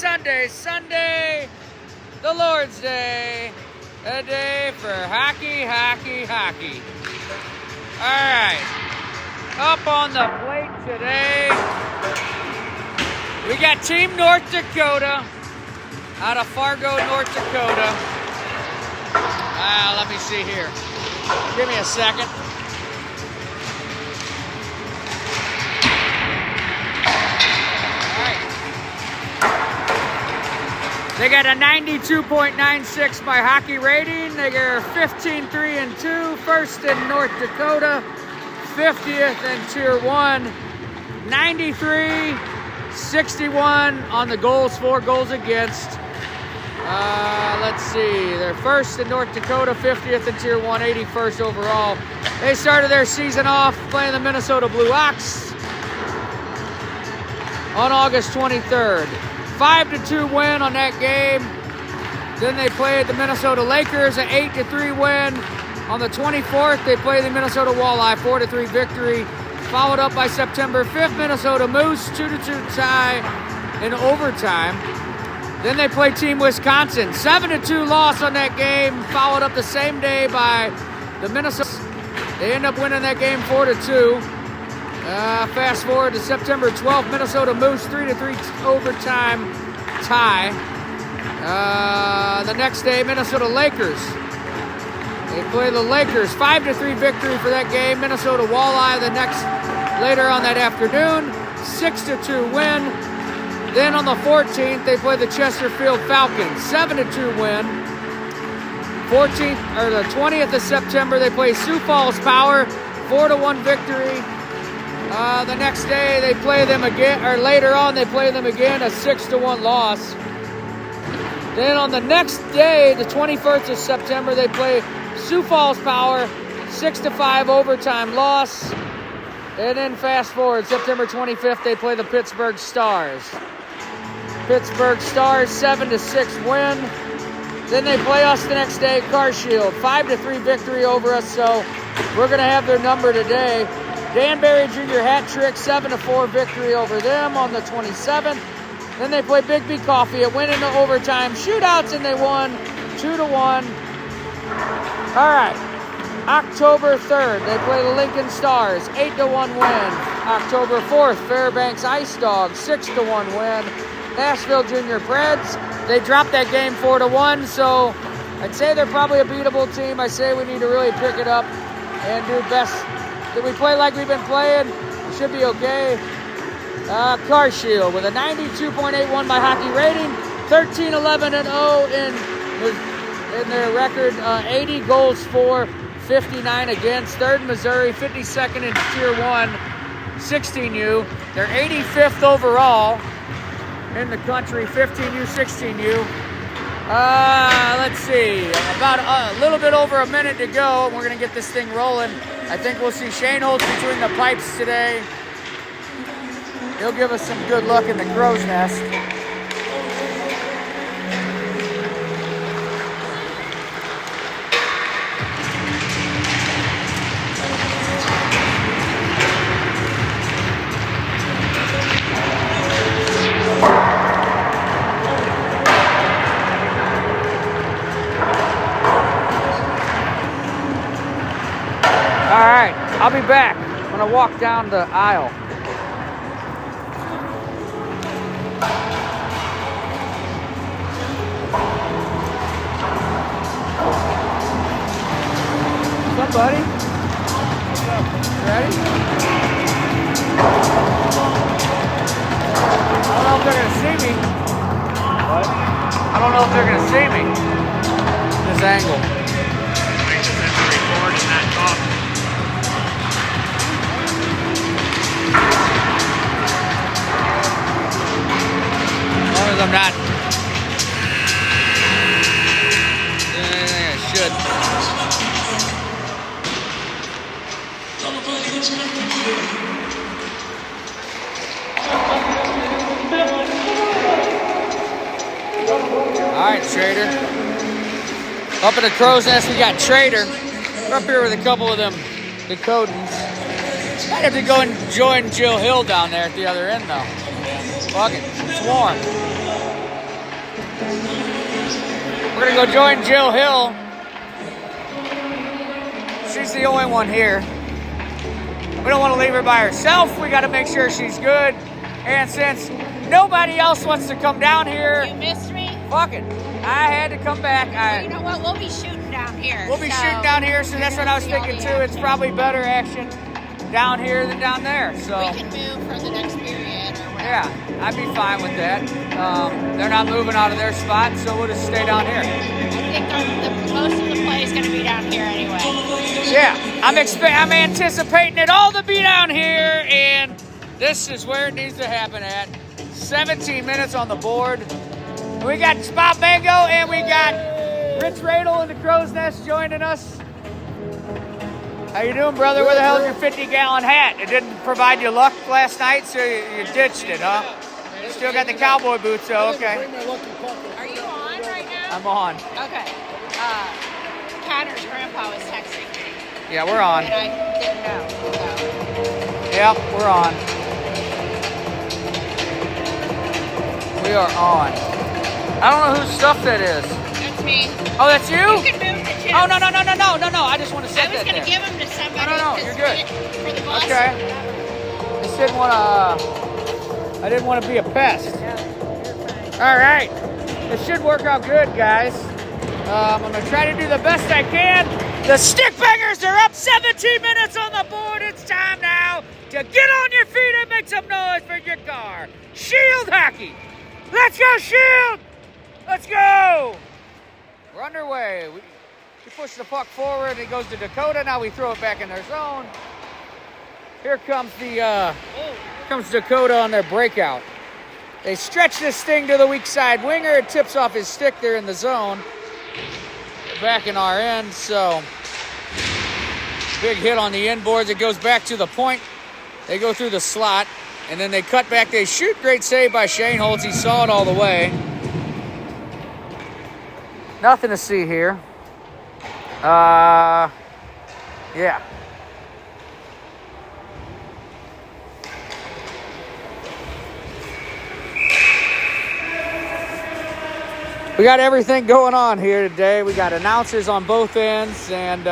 Sunday. Sunday, the Lord's Day. A day for hockey, hockey, hockey. All right. Up on the plate today, we got Team North Dakota out of Fargo, North Dakota. Let me see here. Give me a second. They got a 92.96 by hockey rating. They are 15-3-2, first in North Dakota, 50th in Tier 1, 93-61 on the goals for, goals against. Let's see, they're first in North Dakota, 50th in Tier 1, 81st overall. They started their season off playing the Minnesota Blue Ox on August 23rd. 5-2 win on that game. Then they played the Minnesota Lakers, an 8-3 win. On the 24th, they played the Minnesota Walleye, 4-3 victory. Followed up by September 5th, Minnesota Moose, 2-2 tie in overtime. Then they played Team Wisconsin, 7-2 loss on that game. Followed up the same day by the Minnesota. They end up winning that game 4-2. Fast forward to September 12th, Minnesota Moose, 3-3 overtime tie. The next day, Minnesota Lakers. They play the Lakers, 5-3 victory for that game. Minnesota Walleye later on that afternoon, 6-2 win. Then on the 14th, they play the Chesterfield Falcons, 7-2 win. The 20th of September, they play Sioux Falls Power, 4-1 victory. The next day they play them again, or later on they play them again, a 6-1 loss. Then on the next day, the 21st of September, they play Sioux Falls Power, 6-5 overtime loss. And then fast forward, September 25th, they play the Pittsburgh Stars. Pittsburgh Stars, 7-6 win. Then they play us the next day, CarShield, 5-3 victory over us, so we're going to have their number today. Danbury Junior hat trick, 7-4 victory over them on the 27th. Then they play Big B Coffee. It went into overtime shootouts and they won 2-1. All right, October 3rd, they play the Lincoln Stars, 8-1 win. October 4th, Fairbanks Ice Dogs, 6-1 win. Nashville Junior Preds, they dropped that game 4-1, so I'd say they're probably a beatable team. I say we need to really pick it up and do best. If we play like we've been playing, it should be okay. CarShield with a 92.81 by hockey rating, 13-11-0 in their record, 80 goals for, 59 against. Third Missouri, 52nd in Tier 1, 16U. They're 85th overall in the country, 15U, 16U. Let's see, about a little bit over a minute to go, and we're going to get this thing rolling. I think we'll see Shane Holtz between the pipes today. He'll give us some good luck in the crow's nest. All right, I'll be back. I'm gonna walk down the aisle. What's up, buddy? What's up? You ready? I don't know if they're gonna see me. What? I don't know if they're gonna see me. This angle. I'm not. I should. All right, Trader. Up in the crow's nest, we got Trader. We're up here with a couple of them Dakotans. Might have to go and join Jill Hill down there at the other end, though. Fuck it. It's warm. We're gonna go join Jill Hill. She's the only one here. We don't want to leave her by herself. We got to make sure she's good. And since nobody else wants to come down here, you missed me. Fuck it. I had to come back. You know what? We'll be shooting down here. We'll be shooting down here, so that's what I was thinking too. It's probably better action down here than down there. So we can move for the next period or whatever. Yeah, I'd be fine with that. They're not moving out of their spot, so we'll just stay down here. I think most of the play is going to be down here anyway. Yeah, I'm anticipating it all to be down here, and this is where it needs to happen at. 17 minutes on the board. We got Spot Mango, and we got Rich Radel in the Crow's Nest joining us. How you doing, brother? Where the hell is your 50-gallon hat? It didn't provide you luck last night, so you ditched it, huh? You still got the cowboy boots, though. Okay. Are you on right now? I'm on. Okay. Connor's grandpa was texting me. Yeah, we're on. And I didn't know. So. Yep, we're on. We are on. I don't know whose stuff that is. That's me. Oh, that's you? You can move the chips. Oh, no. I just want to set that I was going to give them to somebody. No, you're good. For the bus. Okay. I didn't want to be a pest. All right. This should work out good, guys. I'm going to try to do the best I can. The Stick Bangers are up 17 minutes on the board. It's time now to get on your feet and make some noise for your car. Shield hockey. Let's go, Shield. Let's go. We're underway. We push the puck forward. It goes to Dakota. Now we throw it back in their zone. Here comes Dakota on their breakout. They stretch this thing to the weak side winger. It tips off his stick there in the zone. Back in our end, so big hit on the inboards. It goes back to the point. They go through the slot, and then they cut back. They shoot. Great save by Shane Holtz. He saw it all the way. Nothing to see here. Yeah. We got everything going on here today. We got announcers on both ends, and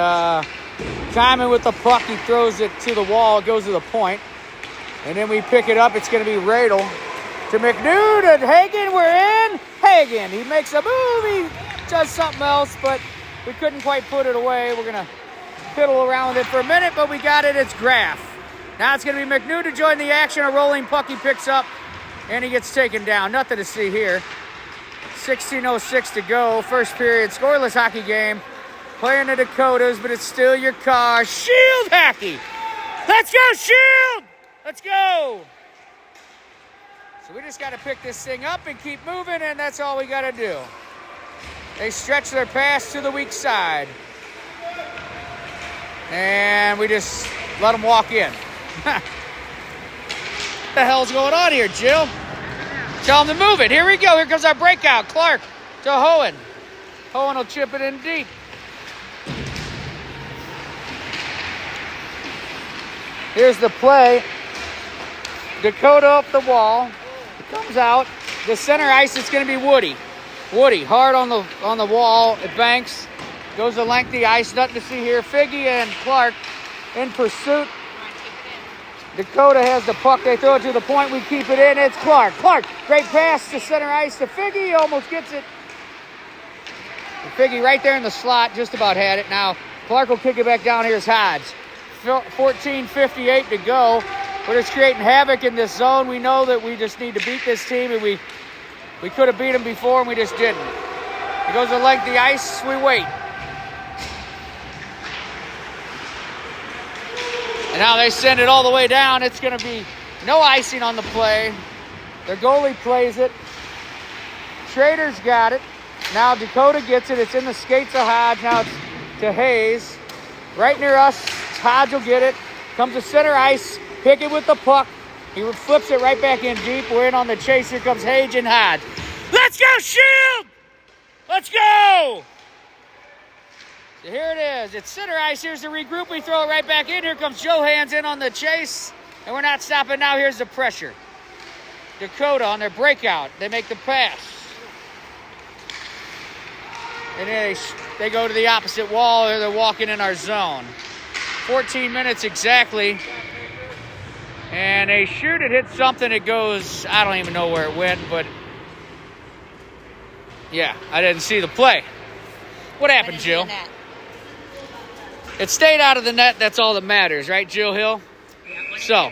Simon with the puck, he throws it to the wall, it goes to the point, and then we pick it up. It's going to be Radel to McNew and Hagen. We're in. Hagen, he makes a move. He does something else, but we couldn't quite put it away. We're going to fiddle around with it for a minute, but we got it. It's Graff. Now it's going to be McNew to join the action. A rolling puck he picks up, and he gets taken down. Nothing to see here. 16:06 to go. First period, scoreless hockey game. Playing the Dakotas, but it's still your car. Shield hockey. Let's go, Shield. Let's go. So we just got to pick this thing up and keep moving, and that's all we got to do. They stretch their pass to the weak side. And we just let them walk in. What the hell's going on here, Jill? Tell them to move it. Here we go. Here comes our breakout. Clark to Hohen. Hohen will chip it in deep. Here's the play. Dakota up the wall. It comes out. The center ice, it's going to be Woody. Woody, hard on the wall. It banks. Goes the length of the ice. Nothing to see here. Figgy and Clark in pursuit. Dakota has the puck. They throw it to the point. We keep it in. It's Clark. Clark, great pass to center ice to Figgy. He almost gets it. And Figgy right there in the slot. Just about had it. Now, Clark will kick it back down. Here's Hodge. 14:58 to go. We're just creating havoc in this zone. We know that we just need to beat this team, and we could have beat them before, and we just didn't. It goes the length of the ice. We wait. And now they send it all the way down. It's going to be no icing on the play. Their goalie plays it. Schrader's got it. Now Dakota gets it. It's in the skates of Hodge. Now it's to Hayes. Right near us. Hodge will get it. Comes to center ice. Pick it with the puck. He flips it right back in deep. We're in on the chase. Here comes Hayes and Hodge. Let's go, Shield! Let's go! So here it is. It's center ice. Here's the regroup. We throw it right back in. Here comes Johans in on the chase. And we're not stopping now. Here's the pressure. Dakota on their breakout. They make the pass. And then they go to the opposite wall, or they're walking in our zone. 14 minutes exactly. And they shoot, it hits something, it goes, I don't even know where it went, but yeah, I didn't see the play. What happened, Jill? It stayed out of the net, that's all that matters, right, Jill Hill? So,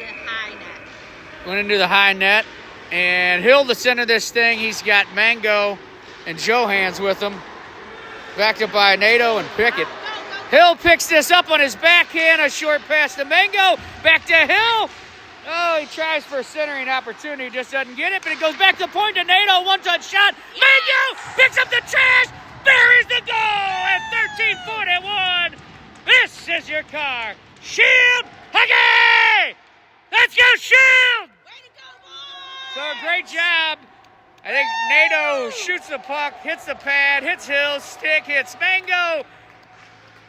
went into the high net, and Hill, the center of this thing, he's got Mango and Johans with him, backed up by Nato and Pickett. Hill picks this up on his backhand, a short pass to Mango, back to Hill. Oh, he tries for a centering opportunity, just doesn't get it, but it goes back to the point to Nato, one-touch shot. Mango picks up the trash, buries the goal at 13:41. This is your car. Shield hockey! Let's go, Shield! Way to go, boys! So, great job. I think Nato shoots the puck, hits the pad, hits Hill, stick, hits Mango.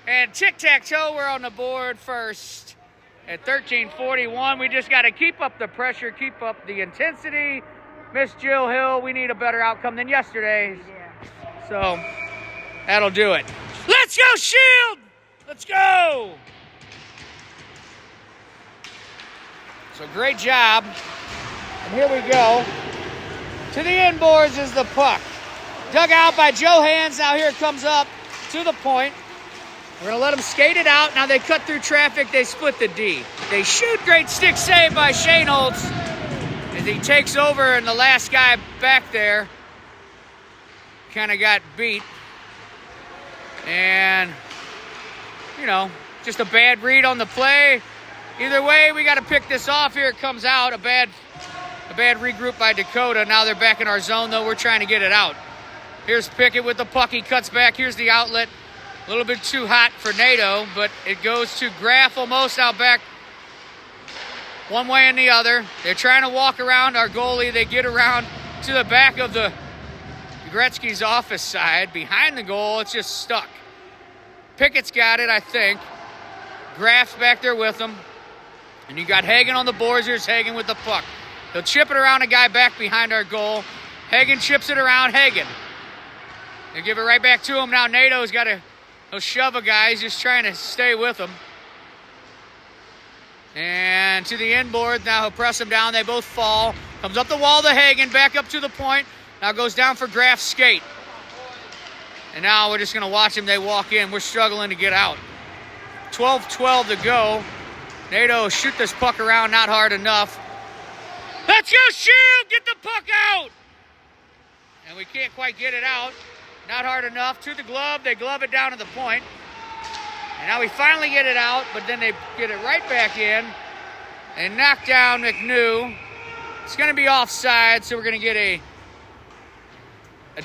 And tic-tac-toe, we're on the board first at 13:41. We just got to keep up the pressure, keep up the intensity. Miss Jill Hill, we need a better outcome than yesterday. So, that'll do it. Let's go, Shield! Let's go! So, great job. And here we go. To the inboards is the puck. Dug out by Johans. Now here it comes up to the point. We're going to let them skate it out. Now they cut through traffic. They split the D. They shoot. Great stick save by Shane Holtz as he takes over, and the last guy back there kind of got beat. And, you know, just a bad read on the play. Either way, we got to pick this off. Here it comes out. A bad regroup by Dakota. Now they're back in our zone, though. We're trying to get it out. Here's Pickett with the puck. He cuts back. Here's the outlet. A little bit too hot for Nato, but it goes to Graff almost out back one way and the other. They're trying to walk around our goalie. They get around to the back of the Gretzky's office side. Behind the goal, it's just stuck. Pickett's got it, I think. Graff's back there with him. And you got Hagen on the boards. Here's Hagen with the puck. He'll chip it around a guy back behind our goal. Hagen chips it around Hagen. They give it right back to him. Now Nato's got to he'll shove a guy. He's just trying to stay with him. And to the inboard. Now he'll press him down. They both fall. Comes up the wall to Hagen. Back up to the point. Now goes down for Graff's skate. And now we're just going to watch him. They walk in. We're struggling to get out. 12-12 to go. Nato shoot this puck around. Not hard enough. Let's go, Shield! Get the puck out! And we can't quite get it out. Not hard enough. To the glove. They glove it down to the point. And now we finally get it out, but then they get it right back in. And knock down McNew. It's going to be offside, so we're going to get a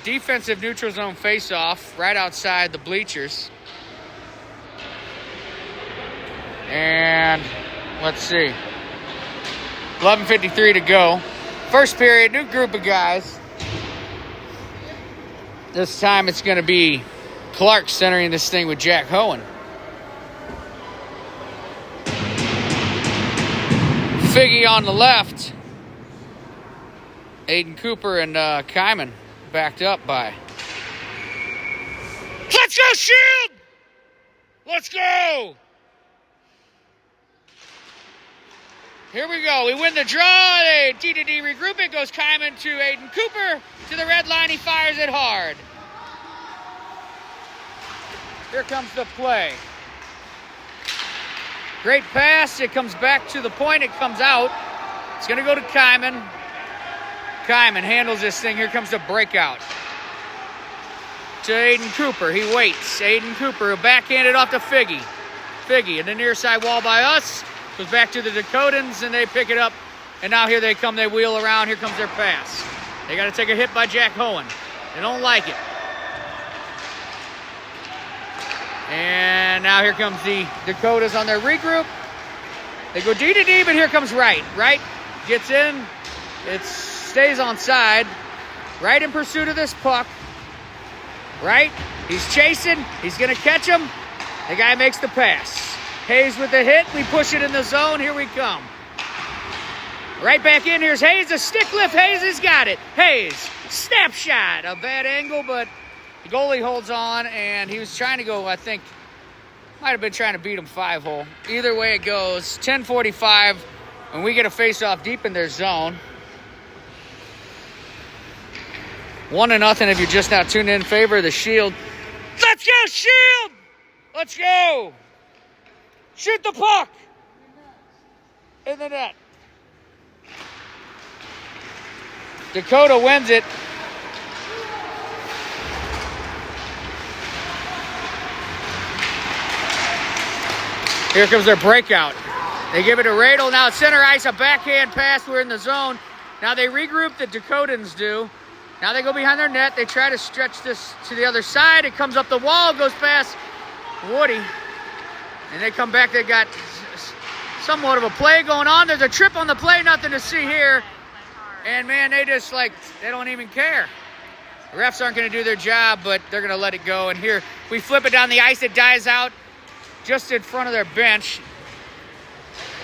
defensive neutral zone face-off right outside the bleachers. And let's see. 11:53 to go. First period, new group of guys. This time it's going to be Clark centering this thing with Jack Hohen. Figgy on the left. Aiden Cooper and Kyman backed up by. Let's go, Shield! Let's go! Here we go. We win the draw. They D-to-D regroup. It goes Kyman to Aiden Cooper. To the red line. He fires it hard. Here comes the play. Great pass. It comes back to the point. It comes out. It's going to go to Kyman. Kyman handles this thing. Here comes the breakout. To Aiden Cooper. He waits. Aiden Cooper will backhand it off to Figgy. Figgy in the near side wall by us. Goes back to the Dakotans, and they pick it up. And now here they come. They wheel around. Here comes their pass. They got to take a hit by Jack Hohen. They don't like it. And now here comes the Dakotas on their regroup. They go D to D, but here comes Wright. Wright gets in. It stays on side. Wright in pursuit of this puck. Wright, he's chasing. He's going to catch him. The guy makes the pass. Hayes with the hit. We push it in the zone. Here we come. Right back in. Here's Hayes. A stick lift. Hayes has got it. Hayes. Snapshot. A bad angle, but The goalie holds on, and he was trying to go, I think, might have been trying to beat him 5-hole. Either way it goes, 10:45, and we get a face-off deep in their zone. 1-0 if you're just now tuned in favor of the Shield. Let's go, Shield! Let's go! Shoot the puck! In the net. Dakota wins it. Here comes their breakout. They give it to Radel. Now it's center ice, a backhand pass. We're in the zone. Now they regroup, the Dakotans do. Now they go behind their net. They try to stretch this to the other side. It comes up the wall, goes past Woody. And they come back. They got somewhat of a play going on. There's a trip on the play, nothing to see here. And man, they just they don't even care. The refs aren't going to do their job, but they're going to let it go. And here, we flip it down the ice. It dies out just in front of their bench.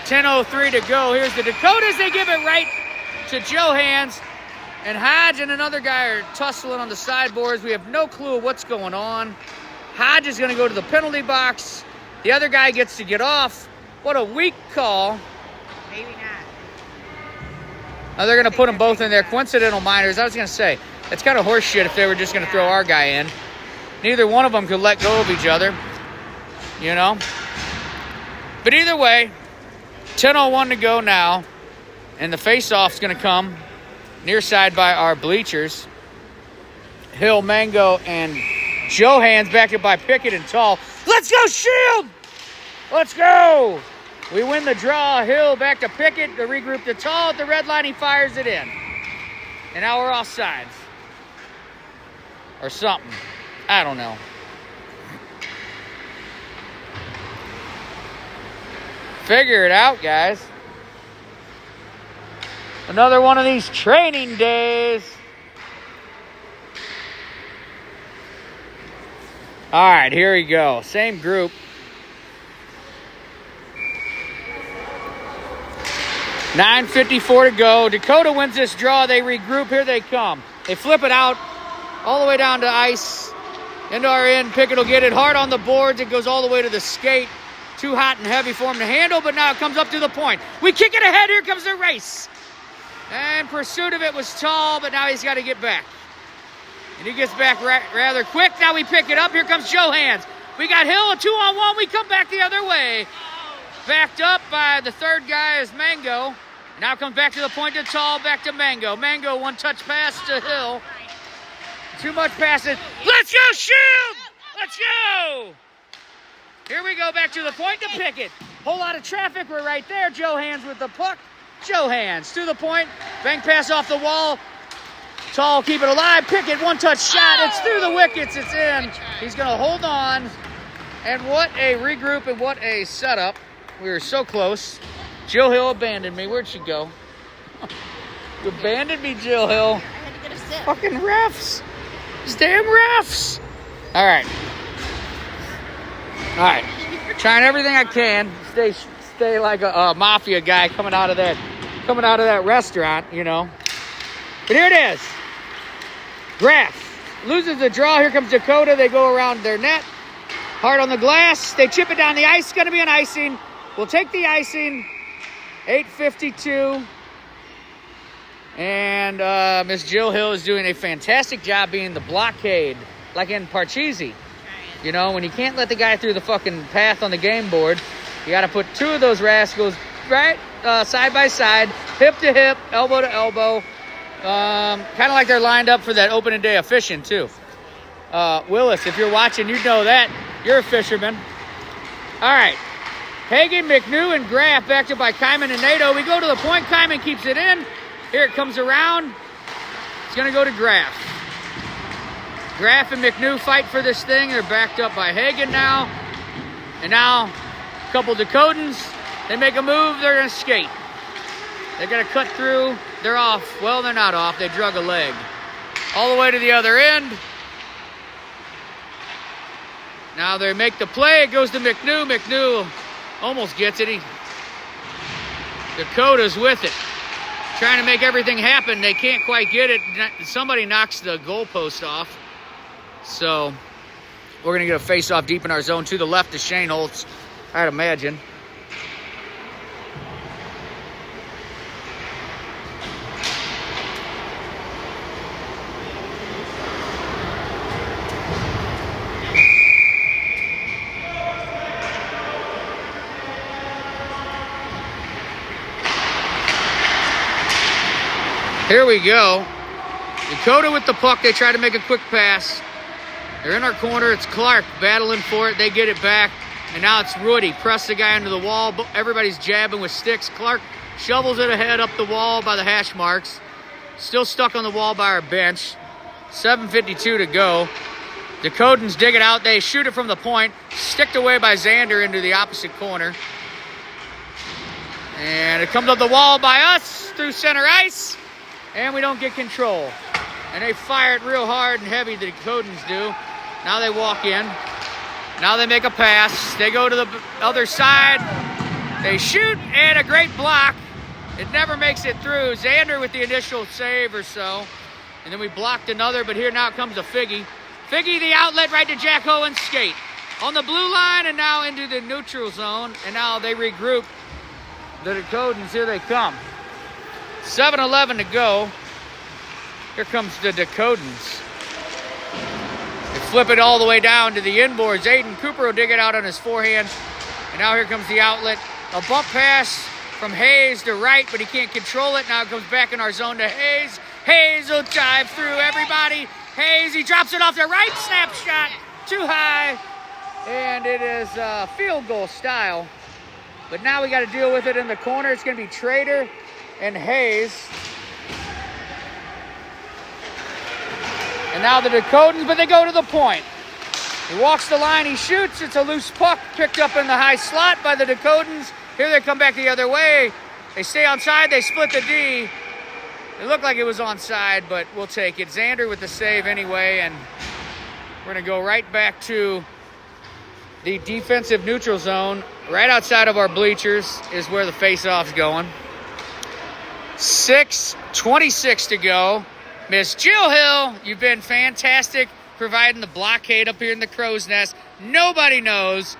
10:03 to go. Here's the Dakotas. They give it right to Johans. And Hodge and another guy are tussling on the sideboards. We have no clue what's going on. Hodge is going to go to the penalty box. The other guy gets to get off. What a weak call. Maybe not. Now they're going to put them both in there. Coincidental minors. I was going to say, that's kind of horse shit if they were just going to throw our guy in. Neither one of them could let go of each other. You know? But either way, 10:01 to go now. And the face-off's going to come near side by our bleachers. Hill, Mango, and Johans backed up by Pickett and Tall. Let's go, Shield! Let's go! We win the draw. Hill back to Pickett to regroup the Tall at the red line. He fires it in. And now we're offsides. Or something. I don't know. Figure it out, guys. Another one of these training days. All right, here we go. Same group. 9:54 to go. Dakota wins this draw. They regroup. Here they come. They flip it out all the way down to ice. Into our end. Pickett will get it hard on the boards. It goes all the way to the skate. Too hot and heavy for him to handle, but now it comes up to the point. We kick it ahead. Here comes the race. And pursuit of it was Tall, but now he's got to get back. And he gets back rather quick. Now we pick it up. Here comes Johans. We got Hill, a 2-on-1. We come back the other way. Backed up by the third guy is Mango. Now comes back to the point to Tall, back to Mango. Mango, one-touch pass to Hill. Too much passing. Let's go, Shield! Let's go! Here we go, back to the point to Pickett. Whole lot of traffic. We're right there. Johans with the puck. Johans to the point. Bank pass off the wall. Tall, keep it alive. Pickett, one-touch shot. It's through the wickets. It's in. He's going to hold on. And what a regroup and what a setup. We were so close. Jill Hill abandoned me. Where'd she go? You abandoned me, Jill Hill. I had to get a sip. Fucking refs. These damn refs. All right. All right. Trying everything I can. Stay like a mafia guy coming out of that restaurant, you know. But here it is. Graff loses the draw. Here comes Dakota. They go around their net. Hard on the glass. They chip it down the ice. It's going to be an icing. We'll take the icing. 8:52. And Miss Jill Hill is doing a fantastic job being the blockade, like in Parcheesi. You know, when you can't let the guy through the fucking path on the game board, you got to put two of those rascals right side by side, hip to hip, elbow to elbow. Kind of like they're lined up for that opening day of fishing, too. Willis, if you're watching, you know that. You're a fisherman. All right. Hagen, McNew, and Graff backed up by Kyman and Nato. We go to the point. Kyman keeps it in. Here it comes around. It's going to go to Graff. Graff and McNew fight for this thing. They're backed up by Hagen now. And now, a couple Dakotans. They make a move. They're going to skate. They're going to cut through. They're off. Well, they're not off. They drug a leg. All the way to the other end. Now they make the play. It goes to McNew. McNew almost gets it. Dakota's with it. Trying to make everything happen. They can't quite get it. Somebody knocks the goalpost off. So we're going to get a face-off deep in our zone to the left of Shane Holtz, I'd imagine. Here we go. Dakota with the puck. They try to make a quick pass. They're in our corner. It's Clark battling for it. They get it back. And now it's Rudy. Press the guy into the wall. Everybody's jabbing with sticks. Clark shovels it ahead up the wall by the hash marks. Still stuck on the wall by our bench. 7:52 to go. Dakotans dig it out. They shoot it from the point. Sticked away by Xander into the opposite corner. And it comes up the wall by us through center ice. And we don't get control. And they fire it real hard and heavy, the Dakotans do. Now they walk in. Now they make a pass. They go to the other side. They shoot, and a great block. It never makes it through. Xander with the initial save or so. And then we blocked another, but here now comes a Figgy. Figgy, the outlet right to Jack Owen's skate. On the blue line and now into the neutral zone. And now they regroup. The Dakotans, here they come. 7:11 to go. Here comes the Dakotans. They flip it all the way down to the inboards. Aiden Cooper will dig it out on his forehand. And now here comes the outlet. A bump pass from Hayes to right, but he can't control it. Now it comes back in our zone to Hayes. Hayes will dive through everybody. Hayes, he drops it off the right. Snapshot too high. And it is field goal style. But now we got to deal with it in the corner. It's going to be Trader and Hayes. And now the Dakotans, but they go to the point. He walks the line, he shoots. It's a loose puck picked up in the high slot by the Dakotans. Here they come back the other way. They stay onside, they split the D. It looked like it was onside, but we'll take it. Xander with the save anyway, and we're going to go right back to the defensive neutral zone. Right outside of our bleachers is where the face-off's going. 6:26 to go. Miss Jill Hill, you've been fantastic providing the blockade up here in the Crow's Nest. Nobody knows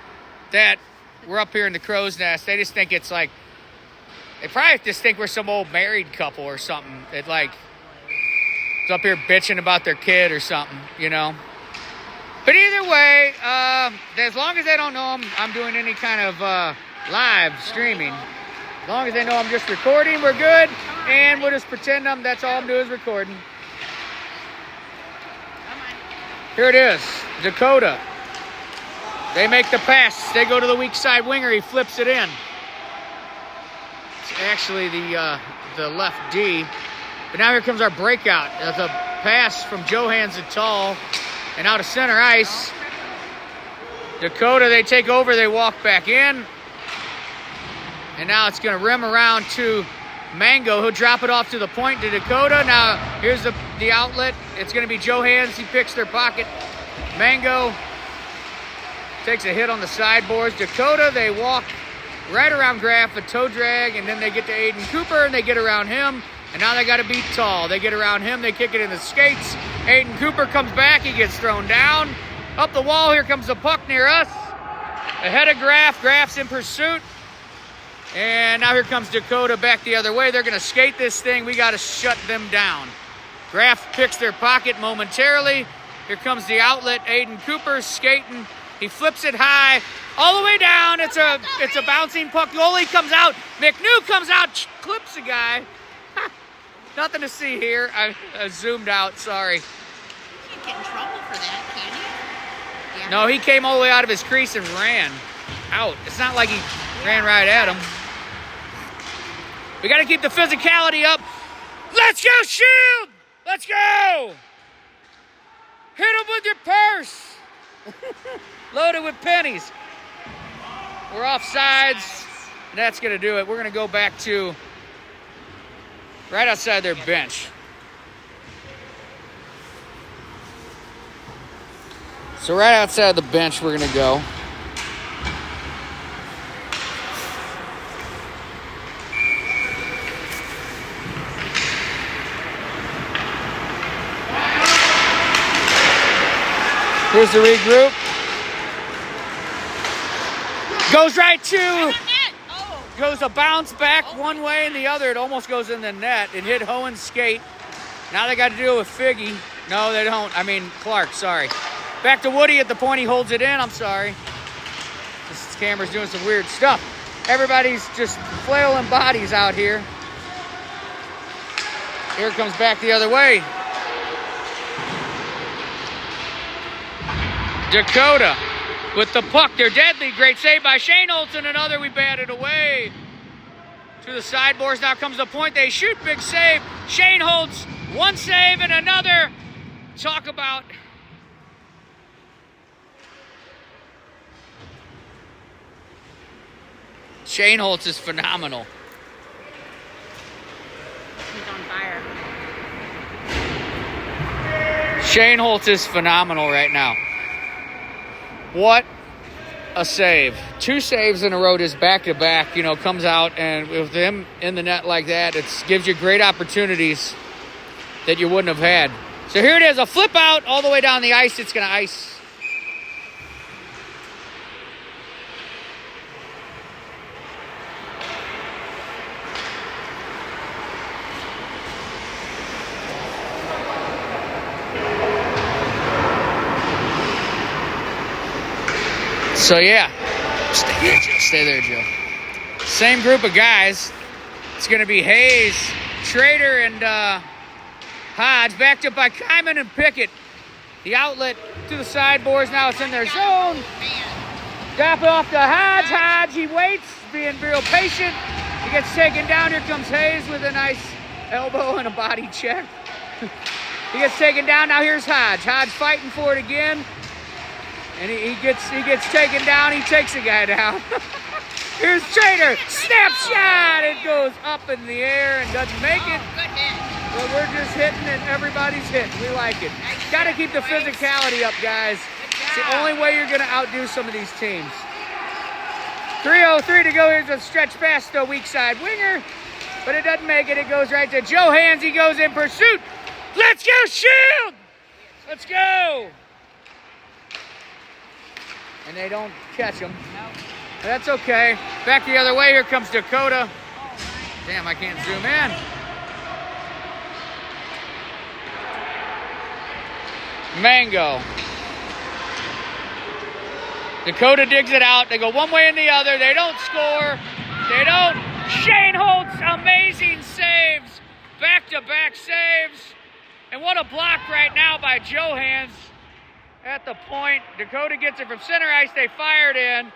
that we're up here in the Crow's Nest. They just think it's like, they probably just think we're some old married couple or something that like is up here bitching about their kid or something, you know. But either way, as long as they don't know I'm doing any kind of live streaming. As long as they know I'm just recording, we're good. And we'll just pretend that's all I'm doing is recording. Here it is, Dakota. They make the pass. They go to the weak side winger. He flips it in. It's actually the left D. But now here comes our breakout. There's a pass from Johans to Tall. And out of center ice. Dakota, they take over. They walk back in. And now it's going to rim around to Mango. He'll drop it off to the point to Dakota. Now here's the outlet. It's going to be Johans. He picks their pocket. Mango takes a hit on the sideboards. Dakota, they walk right around Graff, a toe drag, and then they get to Aiden Cooper, and they get around him. And now they got to beat Tall. They get around him. They kick it in the skates. Aiden Cooper comes back. He gets thrown down. Up the wall, here comes the puck near us. Ahead of Graff. Graff's in pursuit. And now here comes Dakota back the other way. They're going to skate this thing. We got to shut them down. Graff picks their pocket momentarily. Here comes the outlet. Aiden Cooper skating. He flips it high all the way down. It's a bouncing puck. Goalie comes out. McNew comes out, clips a guy. Nothing to see here. I zoomed out. Sorry. You can't get in trouble for that, can you? Yeah. No, he came all the way out of his crease and ran out. It's not like he ran right at him. We got to keep the physicality up. Let's go, Shield! Let's go! Hit him with your purse. Loaded with pennies. We're off sides. And that's going to do it. We're going to go back to right outside their bench. So right outside the bench, we're going to go. Here's the regroup. Goes right to. Goes a bounce back one way and the other. It almost goes in the net. It hit Hohen's skate. Now they got to deal with Figgy. No, they don't. I mean, Clark, sorry. Back to Woody at the point. He holds it in. I'm sorry. This camera's doing some weird stuff. Everybody's just flailing bodies out here. Here it comes back the other way. Dakota with the puck. They're deadly. Great save by Shane Olsen. Another, we batted away. To the sideboards. Now comes the point. They shoot. Big save. Shane holds one save and another. Talk about Shane Holtz is phenomenal. He's on fire. Shane Holtz is phenomenal right now. What a save. 2 saves in a row, just back-to-back, you know, comes out, and with him in the net like that, it gives you great opportunities that you wouldn't have had. So here it is, a flip out all the way down the ice. It's going to ice. So yeah, stay there, Joe. Same group of guys. It's going to be Hayes, Schrader, and Hodge, backed up by Kyman and Pickett. The outlet to the sideboards. Now it's in their zone. Drop it off to Hodge. Hodge, he waits, being real patient. He gets taken down. Here comes Hayes with a nice elbow and a body check. He gets taken down. Now here's Hodge. Hodge fighting for it again. And he gets taken down. He takes a guy down. Here's Schrader. Snap shot. It goes up in the air and doesn't make it. Good hit. But we're just hitting and everybody's hitting. We like it. Got to keep the physicality up, guys. It's the only way you're going to outdo some of these teams. 3:03 to go. Here's a stretch pass to a weak side winger. But it doesn't make it. It goes right to Joe Hands. He goes in pursuit. Let's go, Shield! Let's go! And they don't catch him. Nope. That's okay. Back the other way. Here comes Dakota. Damn, I can't zoom in. Mango. Dakota digs it out. They go one way and the other. They don't score. They don't. Shane Holtz, amazing saves. Back-to-back saves. And what a block right now by Joe Hands. At the point, Dakota gets it from center ice. They fire it in.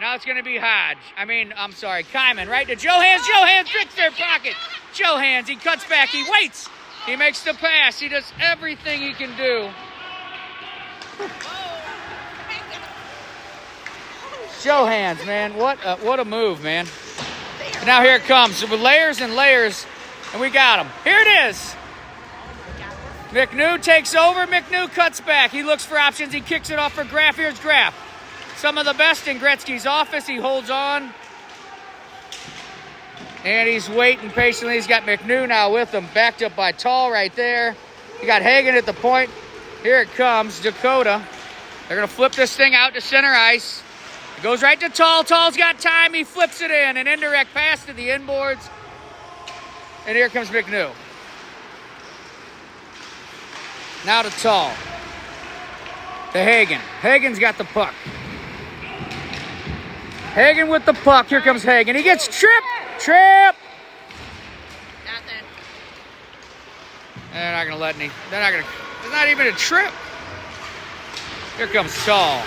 Now it's going to be Hodge. I'm sorry, Kyman, right to Joe Hands. Joe Hands tricks their pocket. Joe Hands, he cuts back. He waits. He makes the pass. He does everything he can do. Joe Hands, man. What a move, man. Now here it comes. With layers and layers, and we got him. Here it is. McNew takes over. McNew cuts back. He looks for options. He kicks it off for Graff. Here's Graff. Some of the best in Gretzky's office. He holds on. And he's waiting patiently. He's got McNew now with him. Backed up by Tall right there. You got Hagen at the point. Here it comes. Dakota. They're going to flip this thing out to center ice. It goes right to Tall. Tall's got time. He flips it in. An indirect pass to the inboards. And here comes McNew. Now to Tall. To Hagen. Hagen's got the puck. Hagen with the puck. Here comes Hagen. He gets tripped. Trip. Nothing. They're not going to let any. They're not going to. It's not even a trip. Here comes Tall.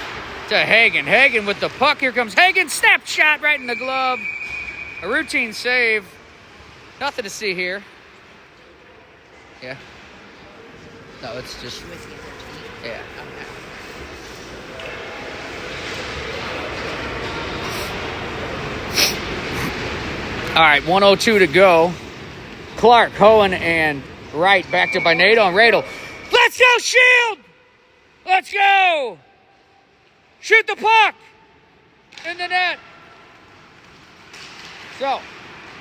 To Hagen. Hagen with the puck. Here comes Hagen. Snap shot right in the glove. A routine save. Nothing to see here. Yeah. No, it's just. Yeah. All right, 1:02 to go. Clark, Hohen, and Wright backed up by Nato and Radel. Let's go, Shield! Let's go! Shoot the puck! In the net. So,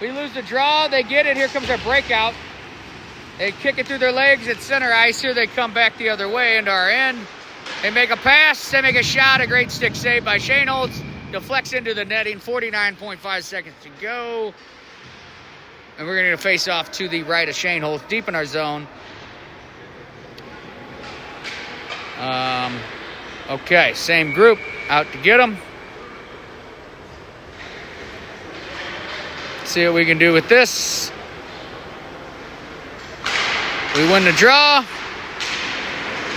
we lose the draw. They get it. Here comes our breakout. They kick it through their legs at center ice. Here they come back the other way into our end. They make a pass, they make a shot, a great stick save by Shane Holtz. Deflects into the netting, 49.5 seconds to go. And we're going to face off to the right of Shane Holtz, deep in our zone. Okay, same group, out to get them. See what we can do with this. We win the draw.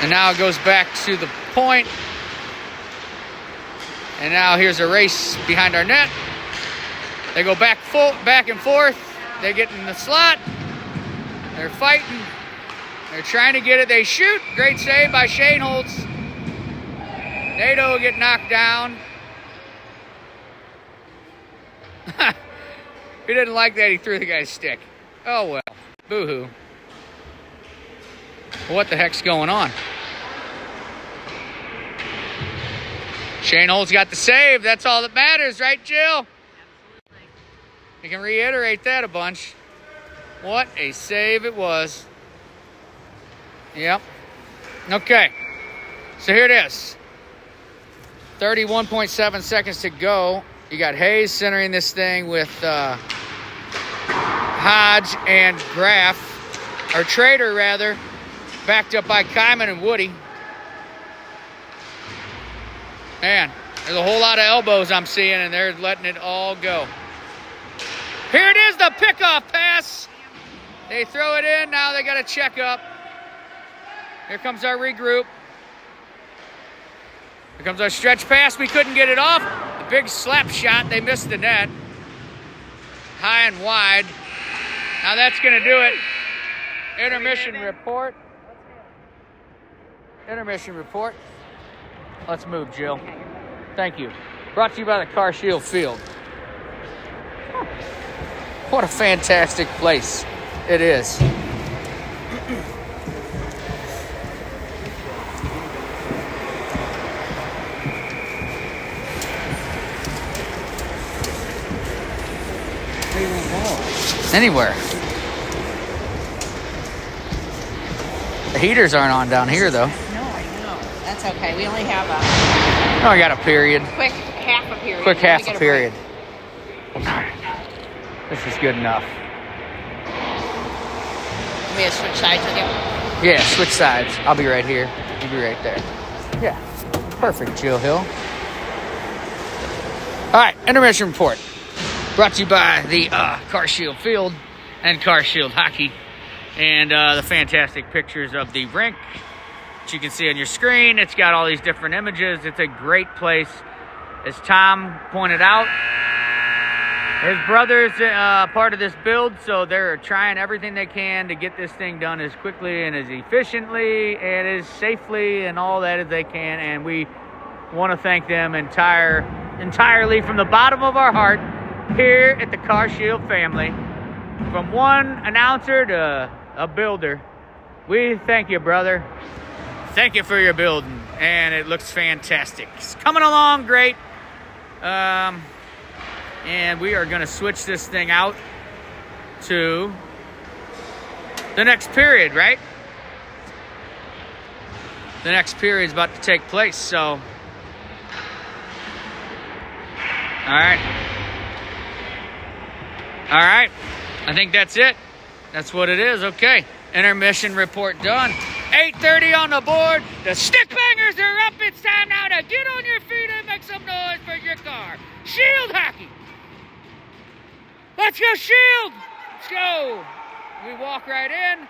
And now it goes back to the point. And now here's a race behind our net. They go back and forth. They get in the slot. They're fighting. They're trying to get it. They shoot. Great save by Shane Holtz. Nato will get knocked down. He didn't like that. He threw the guy's stick. Oh, well. Boo-hoo. What the heck's going on? Shane Holtz got the save. That's all that matters, right, Jill? Absolutely. You can reiterate that a bunch. What a save it was. Yep. Okay. So here it is. 31.7 seconds to go. You got Hayes centering this thing with Hodge and Graff, or Trader rather, backed up by Kyman and Woody. Man, there's a whole lot of elbows I'm seeing, and they're letting it all go. Here it is, the pickoff pass. They throw it in. Now they got to check up. Here comes our regroup. Here comes our stretch pass. We couldn't get it off. The big slap shot. They missed the net. High and wide. Now that's going to do it. Intermission report. Intermission report. Let's move, Jill. Thank you. Brought to you by the CarShield Field. What a fantastic place it is. Anywhere. The heaters aren't on down here, though. No, I know. That's okay. We only have Oh, I got a period. quick half a period. Quick Then half we get a break. period. This is good enough. Want me to switch sides with you? Yeah, switch sides. I'll be right here. You'll be right there. Yeah. Perfect, Jill Hill. All right, intermission report. Brought to you by the CarShield Field and CarShield Hockey. And the fantastic pictures of the rink that you can see on your screen. It's got all these different images. It's a great place. As Tom pointed out, his brother's part of this build, so they're trying everything they can to get this thing done as quickly and as efficiently and as safely and all that as they can. And we want to thank them entirely from the bottom of our heart here at the CarShield family. From one announcer to a builder, we thank you, brother. Thank you for your building, and it looks fantastic. It's coming along great. And we are going to switch this thing out to the next period, right? The next period is about to take place, so. All right. All right. I think that's it. That's what it is. Okay. Intermission report done. 8:30 on the board. The stick bangers are up. It's time now to get on your feet and make some noise for your car. Shield hockey. Let's go, Shield. Let's go. We walk right in. What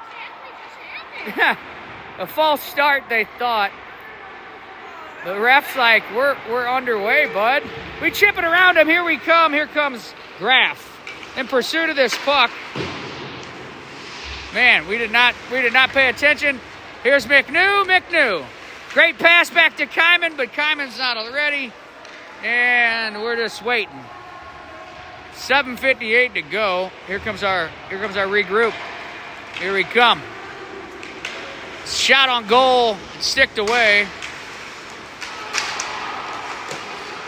exactly just happened? A false start, they thought. The ref's like, we're underway, bud. We chip it around him. Here we come. Here comes Graff in pursuit of this puck. Man, we did not pay attention. Here's McNew. Great pass back to Kyman, but Kyman's not ready. And we're just waiting. 7:58 to go. Here comes our regroup. Here we come. Shot on goal, sticked away.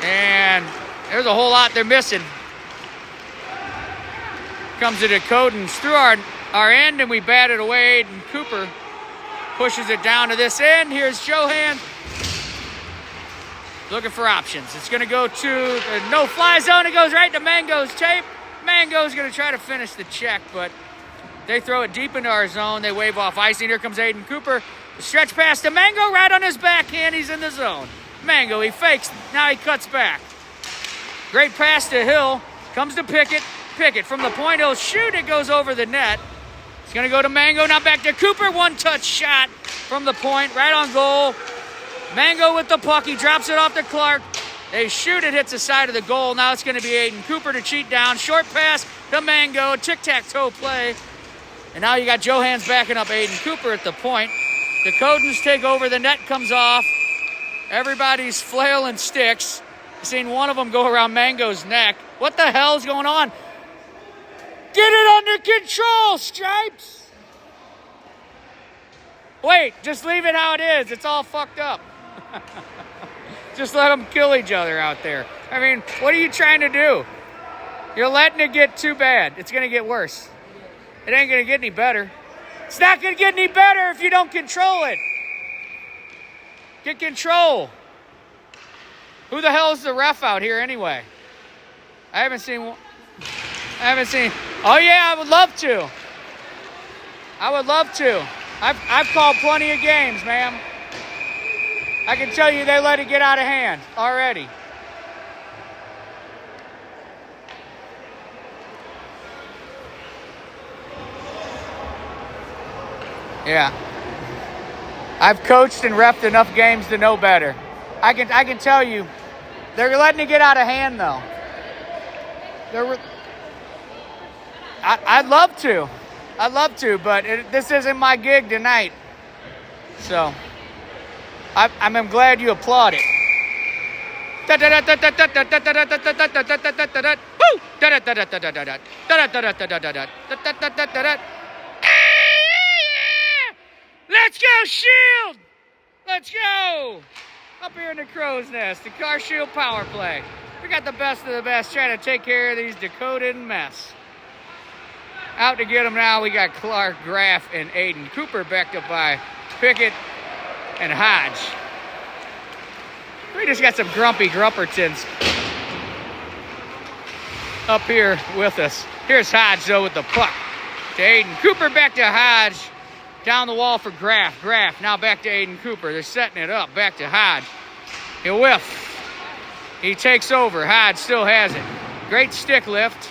And there's a whole lot they're missing. Comes to Dakota through our end, and we bat it away. And Cooper Pushes it down to this end. Here's Johan looking for options. It's going to go to the no-fly zone. It goes right to Mango's tape. Mango's going to try to finish the check, but they throw it deep into our zone. They wave off icing. Here comes Aiden Cooper. The stretch pass to Mango right on his backhand. He's in the zone. Mango, he fakes. Now he cuts back. Great pass to Hill. Comes to Pickett. Pickett from the point. He'll shoot. It goes over the net. It's going to go to Mango. Now back to Cooper. One-touch shot from the point. Right on goal. Mango with the puck. He drops it off to Clark. They shoot. It hits the side of the goal. Now it's going to be Aiden Cooper to cheat down. Short pass to Mango. Tic-tac-toe play. And now you got Johans backing up Aiden Cooper at the point. The Dakotans take over. The net comes off. Everybody's flailing sticks. I've seen one of them go around Mango's neck. What the hell's going on? Get it under control, Stripes! Wait, just leave it how it is. It's all fucked up. Just let them kill each other out there. I mean, what are you trying to do? You're letting it get too bad. It's going to get worse. It ain't going to get any better. It's not going to get any better if you don't control it. Get control. Who the hell is the ref out here anyway? I haven't seen. Oh yeah, I would love to. I would love to. I've called plenty of games, ma'am. I can tell you they let it get out of hand already. Yeah. I've coached and reffed enough games to know better. I can tell you, they're letting it get out of hand though. I'd love to, but this isn't my gig tonight. So, I'm glad you applaud it. Let's go, Shield! Let's go! Up here in the Crow's Nest, the CarShield power play. We got the best of the best trying to take care of these Dakota mess. Out to get them now, we got Clark, Graff, and Aiden Cooper backed up by Pickett and Hodge. We just got some grumpy Grumpertons up here with us. Here's Hodge, though, with the puck. To Aiden Cooper, back to Hodge. Down the wall for Graff. Graff now back to Aiden Cooper. They're setting it up. Back to Hodge. He'll whiff. He takes over. Hodge still has it. Great stick lift.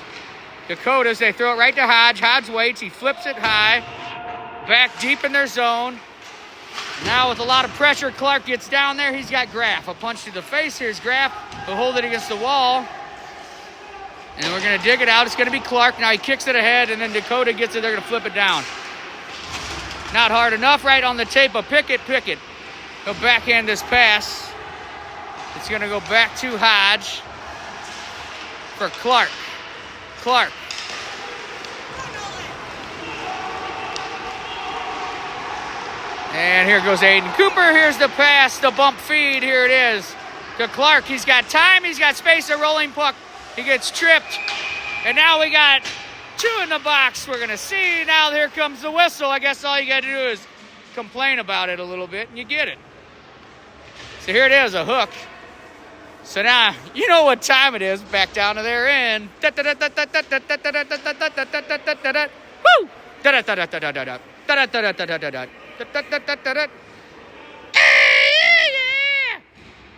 Dakotas, they throw it right to Hodge. Hodge waits. He flips it high. Back deep in their zone. Now with a lot of pressure, Clark gets down there. He's got Graff. A punch to the face. Here's Graff. He'll hold it against the wall. And we're going to dig it out. It's going to be Clark. Now he kicks it ahead, and then Dakota gets it. They're going to flip it down. Not hard enough, right on the tape of Pickett. Pickett, he'll backhand this pass. It's going to go back to Hodge for Clark. Clark. And here goes Aiden Cooper. Here's the pass, the bump feed. Here it is to Clark. He's got time. He's got space. A rolling puck. He gets tripped. And now we got two in the box. We're going to see. Now here comes the whistle. I guess all you got to do is complain about it a little bit, and you get it. So here it is, a hook. So now, you know what time it is. Back down to their end. Woo!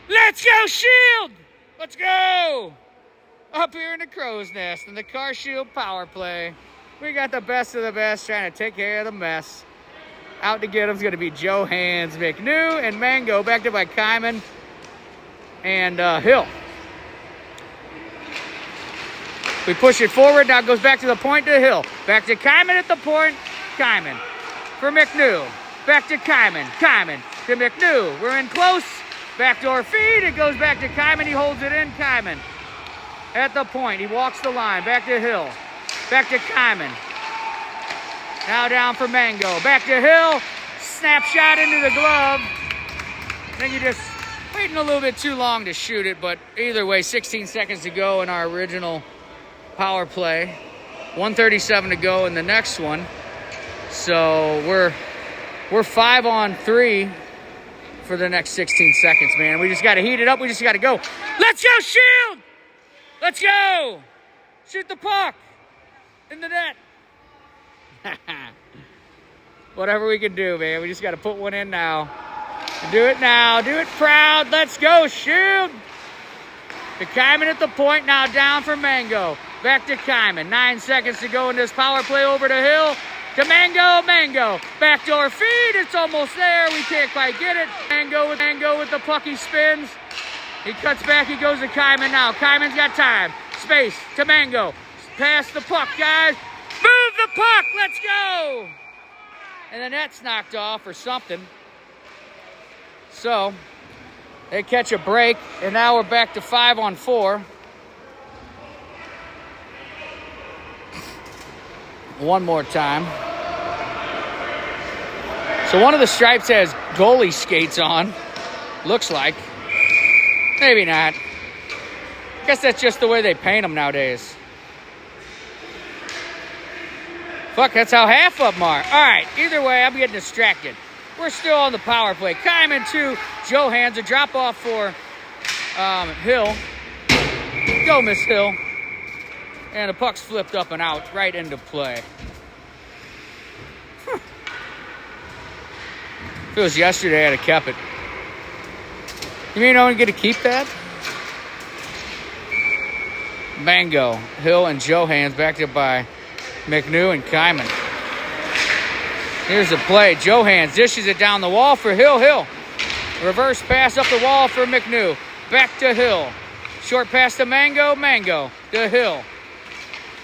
Let's go, Shield! Let's go! Up here in the Crow's Nest in the CarShield power play. We got the best of the best trying to take care of the mess. Out to get them is going to be Johans, McNew, and Mango, backed up by Kyman and Hill. We push it forward. Now it goes back to the point to Hill. Back to Kyman at the point. Kyman for McNew. Back to Kyman. Kyman to McNew. We're in close. Backdoor feed. It goes back to Kyman. He holds it in. Kyman at the point. He walks the line. Back to Hill. Back to Kyman. Now down for Mango. Back to Hill. Snapshot into the glove. I think he just waiting a little bit too long to shoot it, but either way, 16 seconds to go in our original power play. 1:37 to go in the next one. So we're We're 5 on 3 for the next 16 seconds, man. We just got to heat it up. We just got to go. Let's go, Shield! Let's go! Shoot the puck in the net. Whatever we can do, man. We just got to put one in now. Do it now. Do it proud. Let's go, Shield! To Kyman at the point, now down for Mango. Back to Kyman. 9 seconds to go in this power play. Over to Hill. To Mango. Mango. Backdoor feed. It's almost there. We can't quite get it. Mango with the puck. He spins. He cuts back. He goes to Kyman now. Kyman's got time. Space to Mango. Pass the puck, guys. Move the puck. Let's go. And the net's knocked off or something. So they catch a break, and now we're back to 5 on 4. One more time. So one of the stripes has goalie skates on. Looks like. Maybe not. I guess that's just the way they paint them nowadays. Fuck, that's how half of them are. All right, either way, I'm getting distracted. We're still on the power play. Kyman to Johans, a drop off for Hill. Go, Miss Hill. And the puck's flipped up and out right into play. If it was yesterday, I'd have kept it. You mean I don't get to keep that? Mango, Hill, and Johans backed up by McNew and Kyman. Here's the play. Johans dishes it down the wall for Hill. Hill. Reverse pass up the wall for McNew. Back to Hill. Short pass to Mango. Mango to Hill.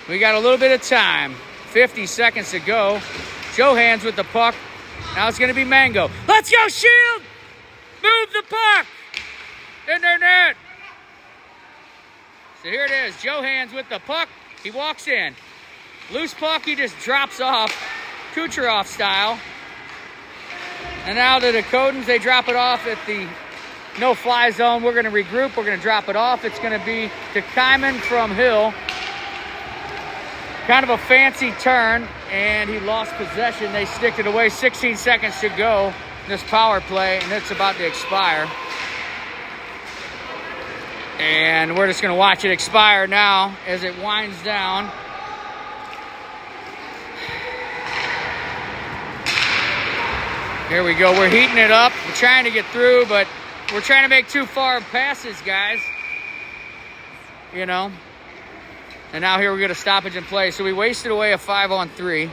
We got a little bit of time. 50 seconds to go. Johans with the puck. Now it's going to be Mango. Let's go, Shield! Move the puck! In their net. So here it is. Johans with the puck. He walks in. Loose puck, he just drops off. Kucherov style. And now the Dakotans, they drop it off at the no-fly zone. We're going to regroup. We're going to drop it off. It's going to be to Kyman from Hill. Kind of a fancy turn, and he lost possession. They sticked it away. 16 seconds to go in this power play, and it's about to expire. And we're just going to watch it expire now as it winds down. Here we go. We're heating it up. We're trying to get through, but we're trying to make too far passes, guys. You know. And now here we get a stoppage in play. So we wasted away a 5 on 3.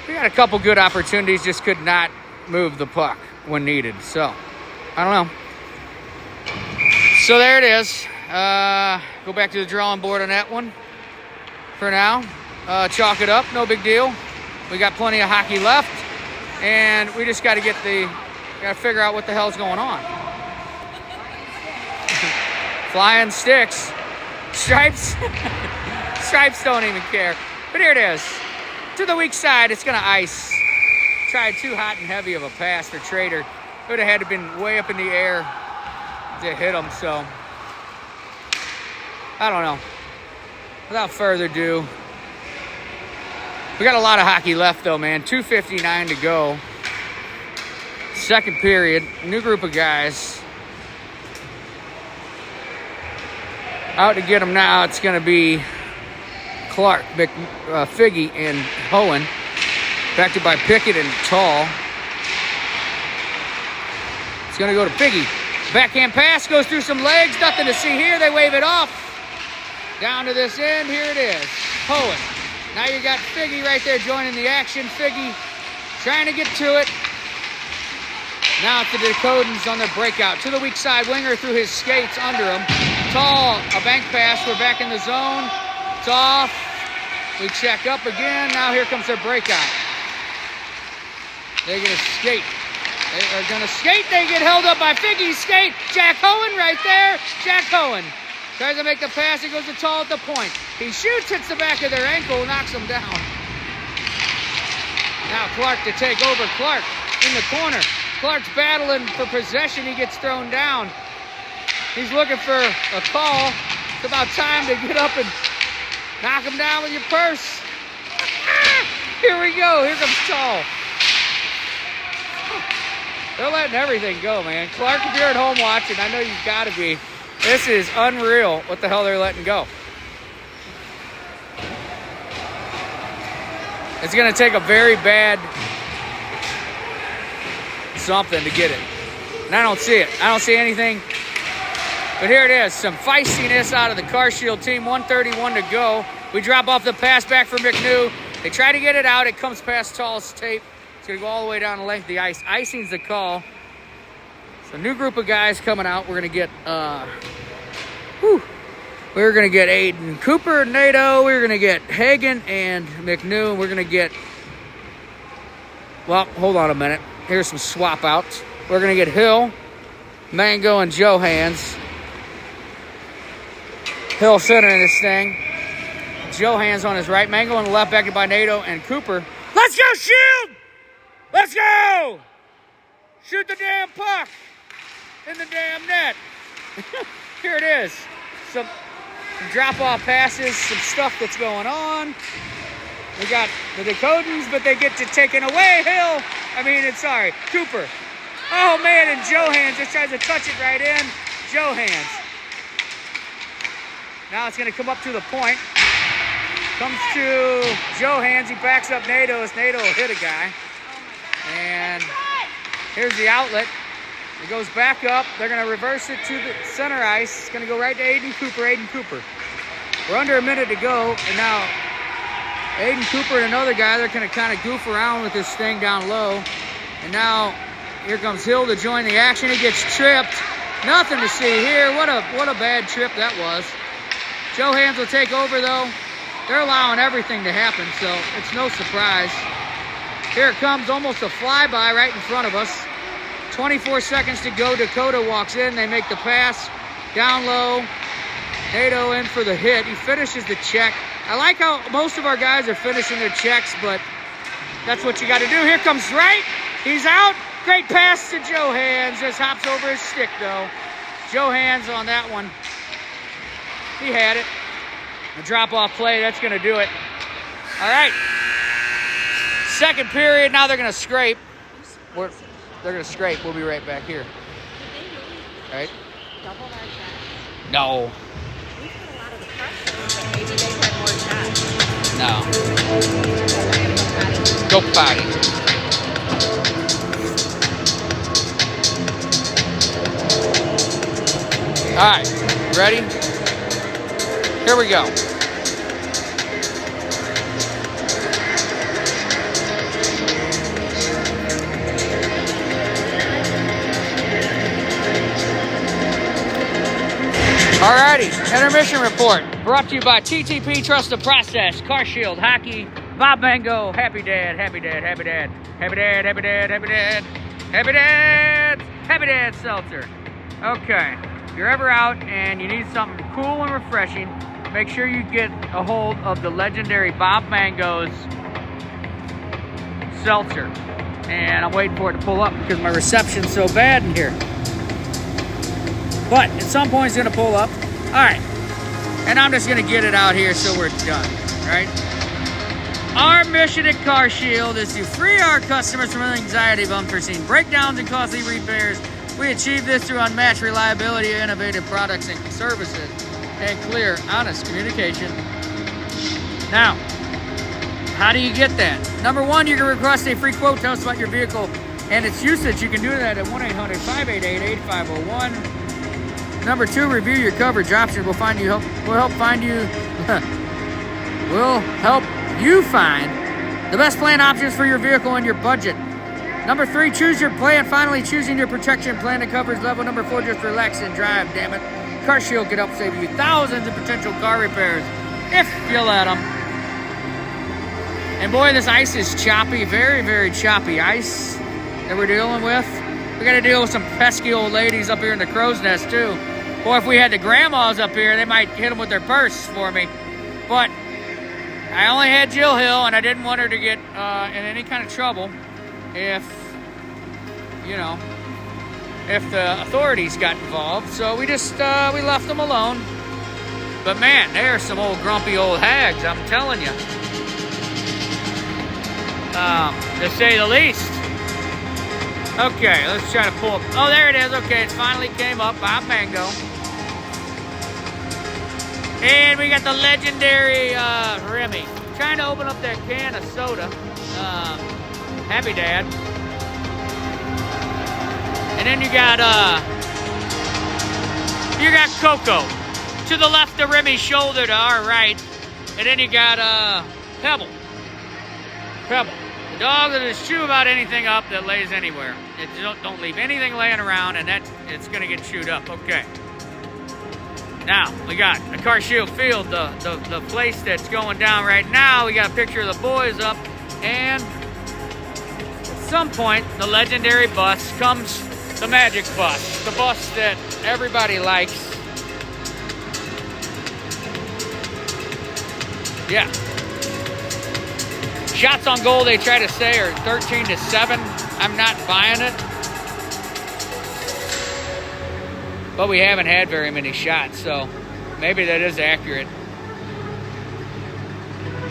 We had a couple good opportunities, just could not move the puck when needed. So, I don't know. So there it is. Go back to the drawing board on that one for now. Chalk it up. No big deal. We got plenty of hockey left. And we just got to figure out what the hell's going on. Flying sticks. Stripes. Stripes don't even care. But here it is. To the weak side, it's going to ice. Tried too hot and heavy of a pass for Trader. It would have had to been way up in the air to hit him, so I don't know. Without further ado, we got a lot of hockey left, though, man. 2:59 to go. Second period. New group of guys. Out to get them now. It's going to be Clark, Figgy, and Hohen. Backed up by Pickett and Tall. It's going to go to Figgy. Backhand pass goes through some legs. Nothing to see here. They wave it off. Down to this end. Here it is. Hohen. Now you got Figgy right there joining the action. Figgy trying to get to it. Now it's the Dakotans on their breakout. To the weak side, winger through his skates under him. Tall, a bank pass. We're back in the zone. It's off. We check up again. Now here comes their breakout. They're going to skate. They are going to skate. They get held up by Figgy's skate. Jack Hohen right there. Jack Hohen tries to make the pass. It goes to Tall at the point. He shoots, hits the back of their ankle, knocks them down. Now Clark to take over. Clark in the corner. Clark's battling for possession. He gets thrown down. He's looking for a call. It's about time to get up and knock him down with your purse. Here we go. Here comes Tall. They're letting everything go, man. Clark, if you're at home watching, I know you've got to be. This is unreal what the hell they're letting go. It's going to take a very bad something to get it. And I don't see it. I don't see anything. But here it is. Some feistiness out of the CarShield team. 1:31 to go. We drop off the pass back for McNew. They try to get it out. It comes past Tall's tape. It's going to go all the way down the length of the ice. Icing's the call. So new group of guys coming out. We're going to get we're going to get Aiden Cooper, NATO. We're going to get Hagen and McNew. We're going to get, well, hold on a minute. Here's some swap outs. We're going to get Hill, Mango, and Johans. Hill centering this thing. Johans on his right. Mango on the left, backed by NATO and Cooper. Let's go, Shield! Let's go! Shoot the damn puck in the damn net. Here it is. Some drop-off passes, some stuff that's going on. We got the Dakotans, but they get to taken away. Hill. Cooper. Oh, man, and Johans just tries to touch it right in. Johans. Now it's going to come up to the point. Comes to Johans. He backs up NATO as NATO will hit a guy. And here's the outlet. It goes back up. They're going to reverse it to the center ice. It's going to go right to Aiden Cooper. We're under a minute to go. And now Aiden Cooper and another guy, they're going to kind of goof around with this thing down low. And now here comes Hill to join the action. He gets tripped. Nothing to see here. What a bad trip that was. Johans will take over, though. They're allowing everything to happen, so it's no surprise. Here it comes, almost a flyby right in front of us. 24 seconds to go. Dakota walks in. They make the pass. Down low. NATO in for the hit. He finishes the check. I like how most of our guys are finishing their checks, but that's what you got to do. Here comes Wright. He's out. Great pass to Johans. Just hops over his stick, though. Johans on that one. He had it. A drop-off play. That's going to do it. All right. Second period. Now they're going to scrape. They're going to scrape. We'll be right back here. All right. Double our shots. No. We put a lot of the pressure, but maybe they had more shots. No. They're Go potty. All right. Ready? Here we go. Alrighty, intermission report brought to you by TTP Trust the Process, CarShield, Hockey, Bob Mango, Happy Dad, Happy Dad, Happy Dad, Happy Dad, Happy Dad, Happy Dad, Happy Dad, Happy Dad Seltzer. Okay, if you're ever out and you need something cool and refreshing, make sure you get a hold of the legendary Bob Mango's Seltzer. And I'm waiting for it to pull up because my reception's so bad in here. But at some point it's going to pull up. All right. And I'm just going to get it out here so we're done, right? Our mission at CarShield is to free our customers from the anxiety of unforeseen breakdowns and costly repairs. We achieve this through unmatched reliability, innovative products and services, and clear, honest communication. Now, how do you get that? Number one, you can request a free quote. Tell us about your vehicle and its usage. You can do that at 1-800-588-8501. Number two, review your coverage options. We'll help you find the best plan options for your vehicle and your budget. Number three, choose your plan. Finally, choosing your protection plan and coverage level. Number four, just relax and drive, damn it. CarShield can help save you thousands of potential car repairs if you let them. And boy, this ice is choppy, very, very choppy ice that we're dealing with. We got to deal with some pesky old ladies up here in the crow's nest too. Boy, if we had the grandmas up here, they might hit them with their purse for me. But I only had Jill Hill, and I didn't want her to get in any kind of trouble if the authorities got involved. So we just we left them alone. But man, they're some old grumpy old hags, I'm telling you. To say the least. Okay, let's try to pull. Oh, there it is. Okay, it finally came up. Bob Mango. And we got the legendary Remy. Trying to open up that can of soda. Happy Dad. And then you got Coco. To the left of Remy's shoulder to our right. And then you got Pebble. Pebble. The dog that is true about anything up that lays anywhere. Don't leave anything laying around, and it's gonna get chewed up. Okay. Now we got the CarShield Field, the place that's going down right now. We got a picture of the boys up, and at some point the legendary bus comes, the magic bus, the bus that everybody likes. Yeah. Shots on goal, they try to say, are 13-7. I'm not buying it. But we haven't had very many shots, so maybe that is accurate.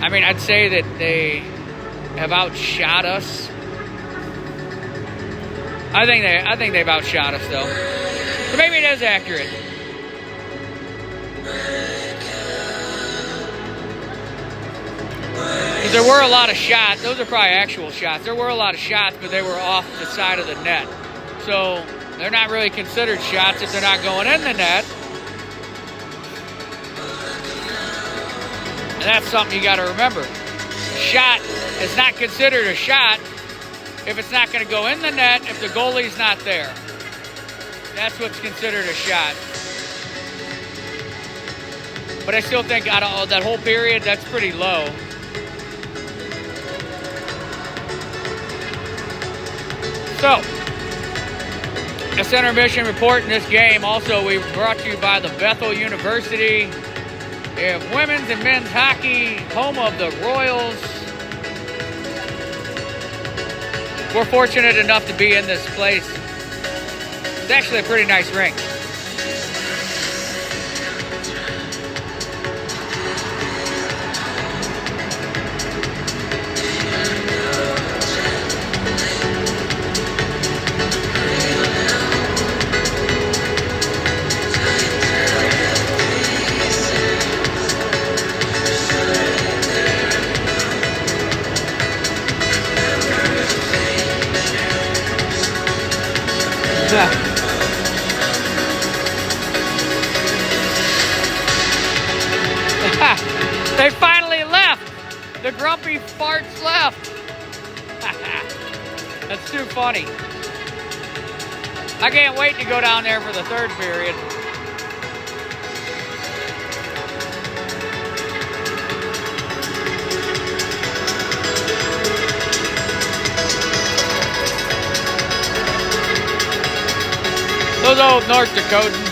I mean, I'd say that they have outshot us. I think they've outshot us, though. So maybe it is accurate. Because there were a lot of shots. Those are probably actual shots. There were a lot of shots, but they were off the side of the net. So they're not really considered shots if they're not going in the net. And that's something you got to remember. Shot is not considered a shot if it's not going to go in the net if the goalie's not there. That's what's considered a shot. But I still think out of that whole period, that's pretty low. So, this intermission report in this game also we brought to you by the Bethel University. We have women's and men's hockey, home of the Royals. We're fortunate enough to be in this place. It's actually a pretty nice rink. They finally left. The grumpy farts left. That's too funny. I can't wait to go down there for the third period. Those old North Dakotans.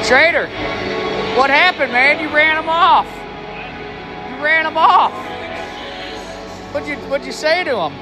Trader, what happened, man? You ran him off. You ran him off. What'd you say to him?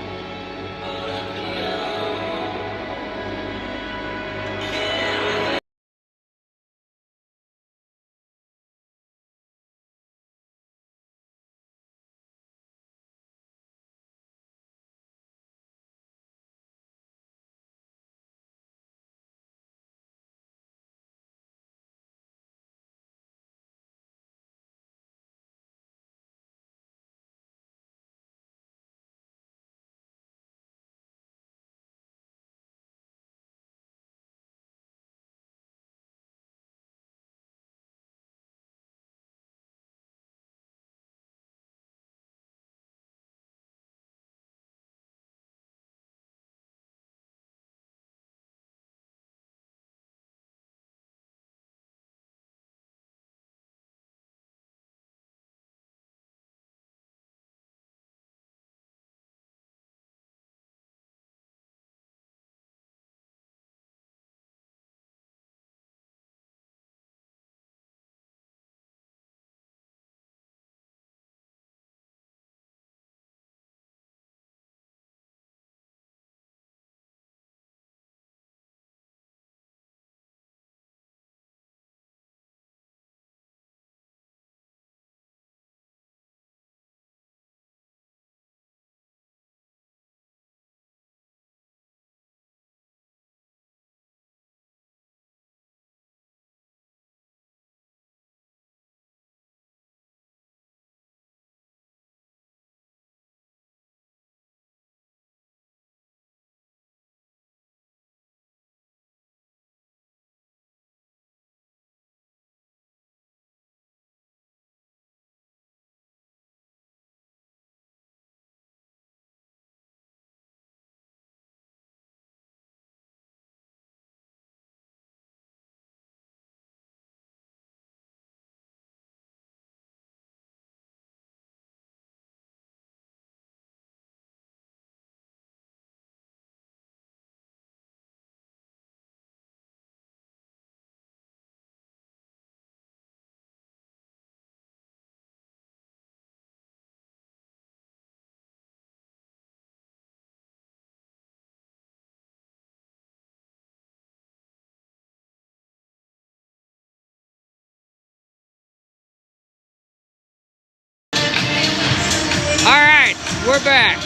We're back.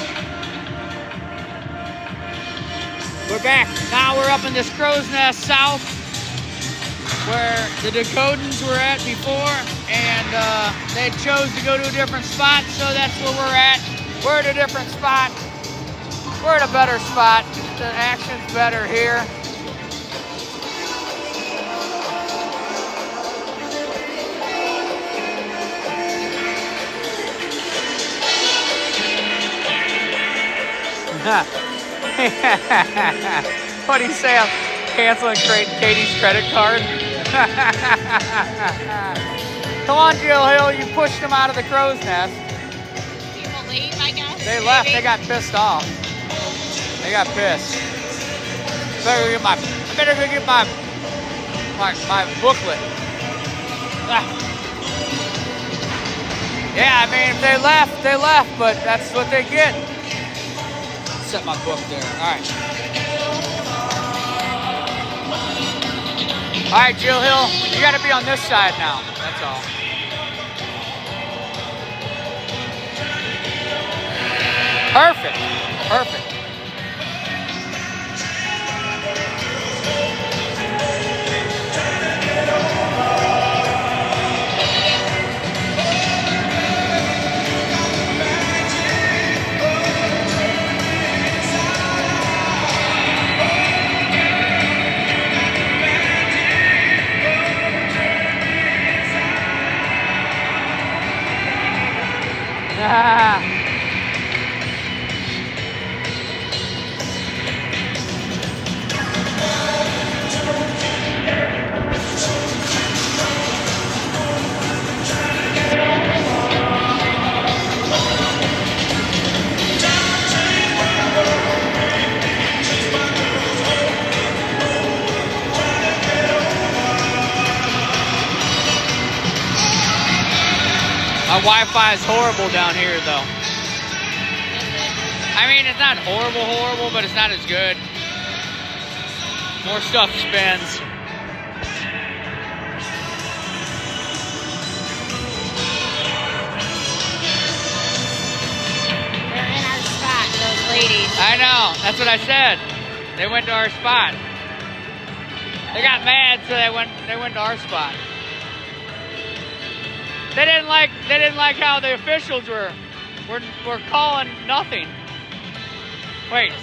We're back. Now we're up in this Crow's Nest South where the Dakotans were at before, and they chose to go to a different spot, so that's where we're at. We're at a different spot. We're at a better spot. The action's better here. What do you say? I'm canceling Katie's credit card. Come on, Jill Hill. You pushed them out of the Crow's Nest. People leave, I guess. They left. They got pissed off. They got pissed. I better go get my booklet. Ah. Yeah, I mean, if they left, they left, but that's what they get. Set my book there. All right. All right, Jill Hill, you got to be on this side now. That's all. Perfect. Perfect. My Wi-Fi is horrible down here, though. I mean, it's not horrible, but it's not as good. More stuff spins. They're in our spot, those ladies. I know. That's what I said. They went to our spot. They got mad, so they went to our spot. They didn't like how the officials were calling nothing. Wait.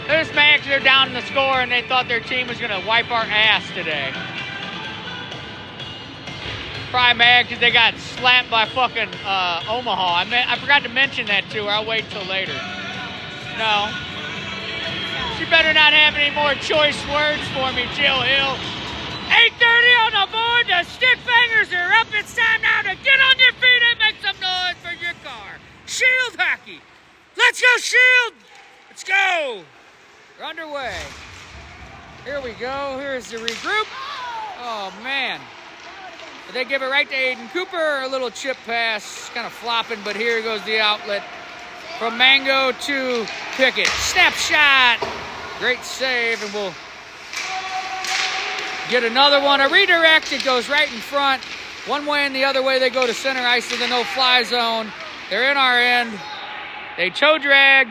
They're just mad because they're down in the score and they thought their team was gonna wipe our ass today. Probably mad because they got slapped by fucking Omaha. I forgot to mention that to her. I'll wait till later. No. She better not have any more choice words for me, Jill Hill. 8:30 on the board, the stick fingers are up. It's time now to get on your feet and make some noise for your car. Shield hockey. Let's go, Shield. Let's go. We're underway. Here we go. Here's the regroup. Oh, man. They give it right to Aiden Cooper. A little chip pass, kind of flopping, but here goes the outlet from Mango to Pickett. Snapshot. Great save, and we'll get another one. A redirect. It goes right in front. One way and the other way they go to center ice to the no-fly zone. They're in our end. They toe drag,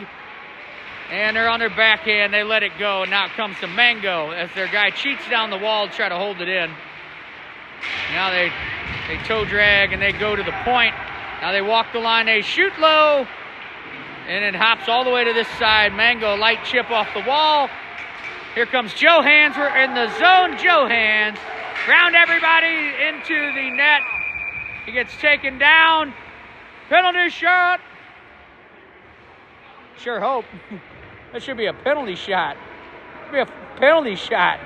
and they're on their backhand. They let it go, and now it comes to Mango as their guy cheats down the wall to try to hold it in. Now they toe drag, and they go to the point. Now they walk the line. They shoot low, and it hops all the way to this side. Mango, light chip off the wall. Here comes Johans. We're in the zone. Johans round everybody into the net. He gets taken down. Penalty shot. Sure hope. That should be a penalty shot. Should be a penalty shot.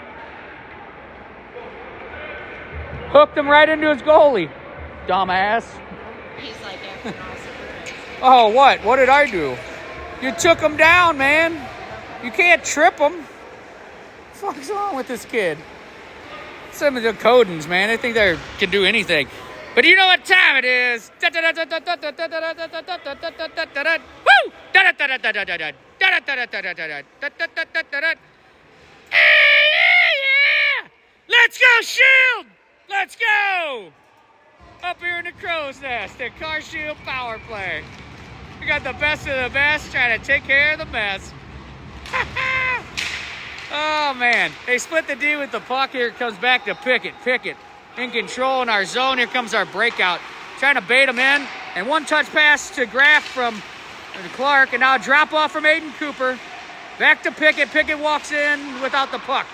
Hooked him right into his goalie. Dumbass. He's like acting all surprised. Oh, what? What did I do? You took him down, man. You can't trip him. What the fuck's wrong with this kid? Some of the Dakotans, man, they think they can do anything. But you know what time it is. Woo! Let's go, Shield! Let's go! Up here in the Crow's Nest, the CarShield power play. We got the best of the best trying to take care of the mess. Oh, man. They split the D with the puck. Here it comes back to Pickett. Pickett in control in our zone. Here comes our breakout. Trying to bait him in. And one touch pass to Graff from Clark. And now a drop off from Aiden Cooper. Back to Pickett. Pickett walks in without the puck.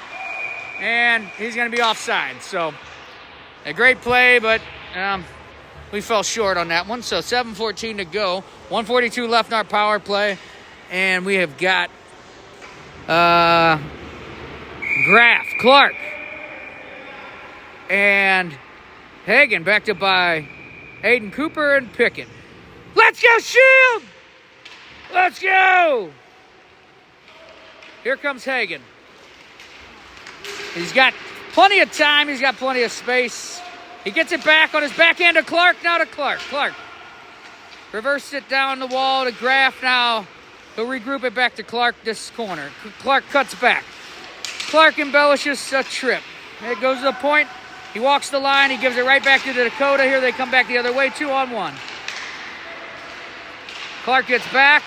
And he's going to be offside. So a great play, but we fell short on that one. So 7:14 to go. 142 left in our power play. And we have got Graff, Clark, and Hagen backed up by Aiden Cooper and Pickett. Let's go, Shield! Let's go! Here comes Hagen. He's got plenty of time. He's got plenty of space. He gets it back on his backhand to Clark. Now to Clark. Clark reversed it down the wall to Graff. Now he'll regroup it back to Clark this corner. Clark cuts back. Clark embellishes a trip. It goes to the point. He walks the line. He gives it right back to the Dakota. Here they come back the other way, 2-on-1. Clark gets back.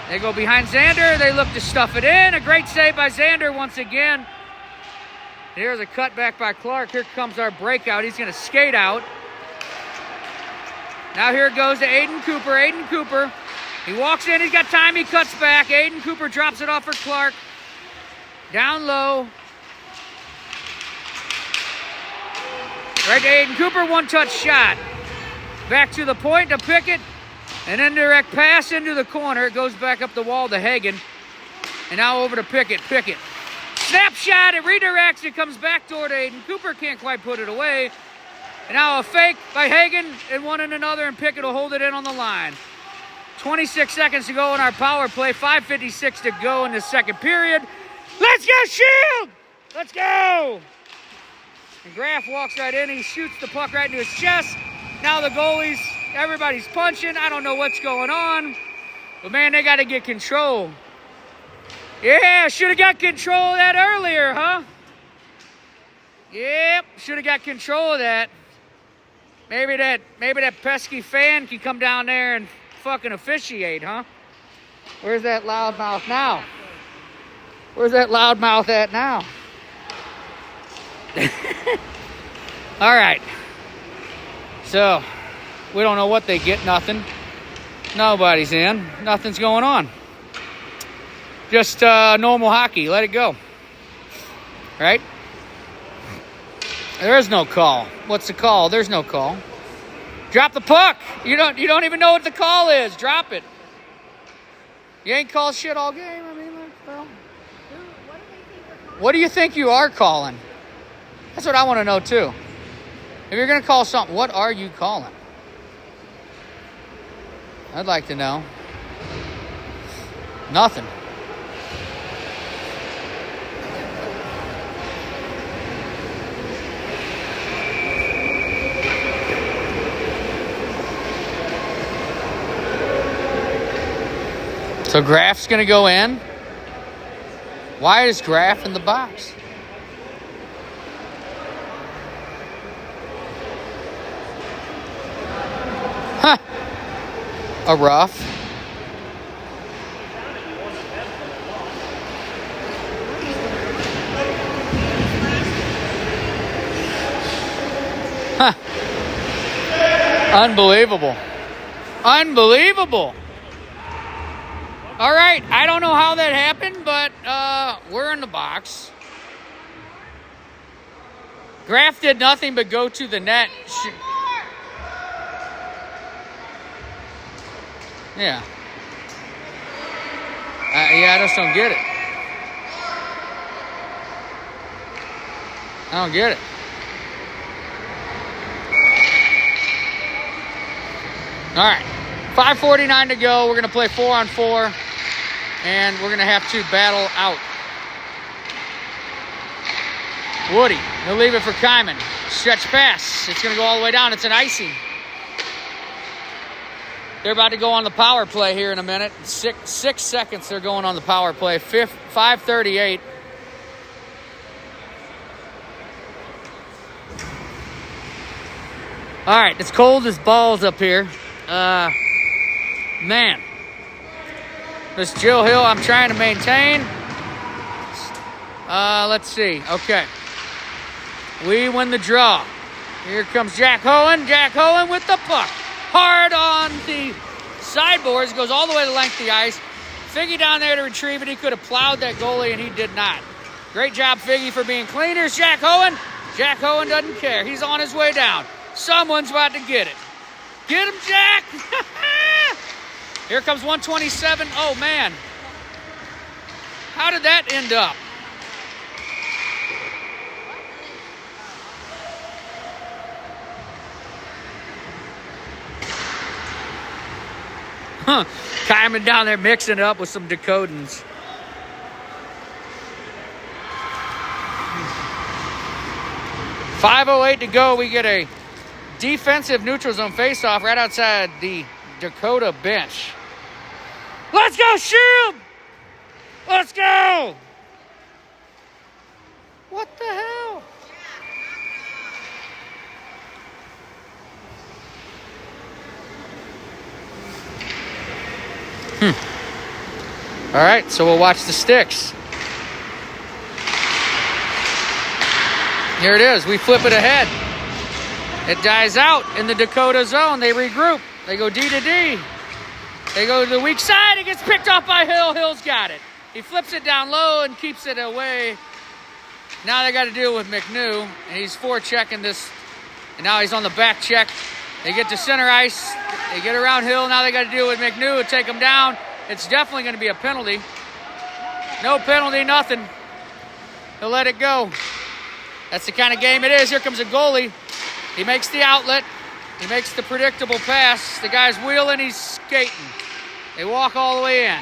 They go behind Xander. They look to stuff it in. A great save by Xander once again. Here's a cut back by Clark. Here comes our breakout. He's going to skate out. Now here it goes to Aiden Cooper. Aiden Cooper. He walks in. He's got time. He cuts back. Aiden Cooper drops it off for Clark. Down low. Right to Aiden Cooper. One-touch shot. Back to the point to Pickett. An indirect pass into the corner. It goes back up the wall to Hagen. And now over to Pickett. Pickett. Snapshot. It redirects. It comes back toward Aiden Cooper. Can't quite put it away. And now a fake by Hagen and one and another. And Pickett will hold it in on the line. 26 seconds to go in our power play. 5:56 to go in the second period. Let's go, Shield! Let's go! And Graff walks right in. He shoots the puck right into his chest. Now the goalies, everybody's punching. I don't know what's going on. But, man, they got to get control. Yeah, should have got control of that earlier, huh? Yep, should have got control of that. Maybe that pesky fan can come down there and fucking officiate, huh? Where's that loudmouth now? Where's that loudmouth at now? All right. So, we don't know what they get. Nothing. Nobody's in. Nothing's going on. Just normal hockey. Let it go. Right? There is no call. What's the call? There's no call. Drop the puck. You don't even know what the call is. Drop it. You ain't called shit all game. I mean, well. What do you think you are calling? That's what I want to know, too. If you're going to call something, what are you calling? I'd like to know. Nothing. So Graff's going to go in. Why is Graff in the box? Huh. A rough. Huh. Unbelievable. Unbelievable. All right, I don't know how that happened, but we're in the box. Graff did nothing but go to the net. Yeah. Yeah, I just don't get it. I don't get it. All right, 5:49 to go. We're going to play 4-on-4, and we're going to have to battle out. Woody, he'll leave it for Kyman. Stretch pass. It's going to go all the way down. It's an icing. They're about to go on the power play here in a minute. Six seconds they're going on the power play. 5:38. All right, it's cold as balls up here. Man. This Jill Hill I'm trying to maintain. Let's see. Okay. We win the draw. Here comes Jack Hohen. Jack Hohen with the puck. Hard on the sideboards. Goes all the way to the length of the ice. Figgy down there to retrieve it. He could have plowed that goalie, and he did not. Great job, Figgy, for being clean. Here's Jack Hohen. Jack Hohen doesn't care. He's on his way down. Someone's about to get it. Get him, Jack! Here comes 127. Oh, man. How did that end up? Huh. Kyman down there mixing it up with some Dakotans. .508 to go. We get a defensive neutral zone faceoff right outside the Dakota bench. Let's go, Shield! Let's go! What the hell? All right, so we'll watch the sticks. Here it is. We flip it ahead. It dies out in the Dakota zone. They regroup. They go D to D. They go to the weak side. It gets picked off by Hill. Hill's got it. He flips it down low and keeps it away. Now they got to deal with McNew, and he's forechecking this. And now he's on the back check. They get to center ice. They get around Hill. Now they got to deal with McNew and take him down. It's definitely going to be a penalty. No penalty, nothing. He'll let it go. That's the kind of game it is. Here comes a goalie. He makes the outlet. He makes the predictable pass. The guy's wheeling. He's skating. They walk all the way in.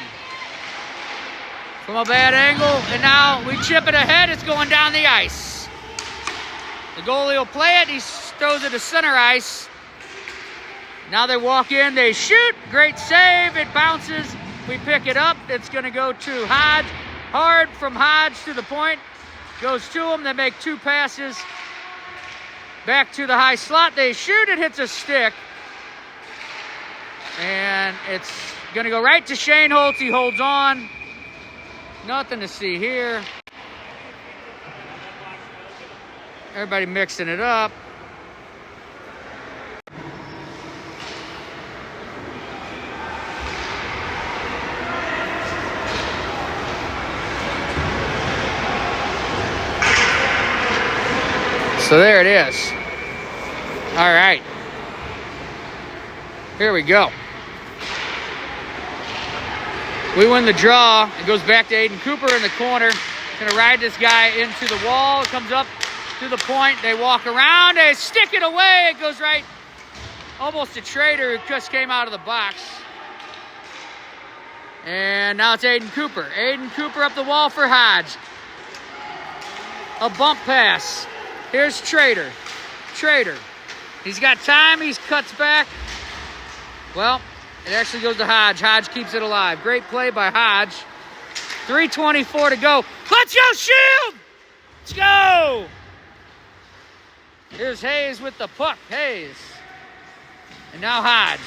From a bad angle. And now we chip it ahead. It's going down the ice. The goalie will play it. He throws it to center ice. Now they walk in. They shoot. Great save. It bounces. We pick it up. It's going to go to Hodge. Hard from Hodge to the point. Goes to them. They make two passes. Back to the high slot. They shoot. It hits a stick. And it's going to go right to Shane Holtz. He holds on. Nothing to see here. Everybody mixing it up. So there it is. All right. Here we go. We win the draw. It goes back to Aiden Cooper in the corner. Gonna ride this guy into the wall. It comes up to the point. They walk around. They stick it away. It goes right almost to Trader, who just came out of the box. And now it's Aiden Cooper. Aiden Cooper up the wall for Hodge. A bump pass. Here's Trader. Trader. He's got time. He cuts back. Well, it actually goes to Hodge. Hodge keeps it alive. Great play by Hodge. 3:24 to go. Let's go, Shield! Let's go! Here's Hayes with the puck. Hayes. And now Hodge.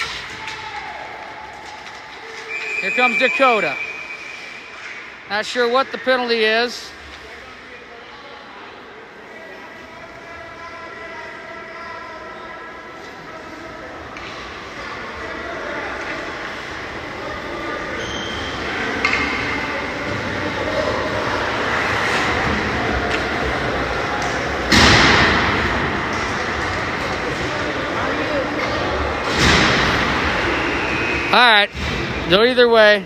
Here comes Dakota. Not sure what the penalty is. All right, go either way.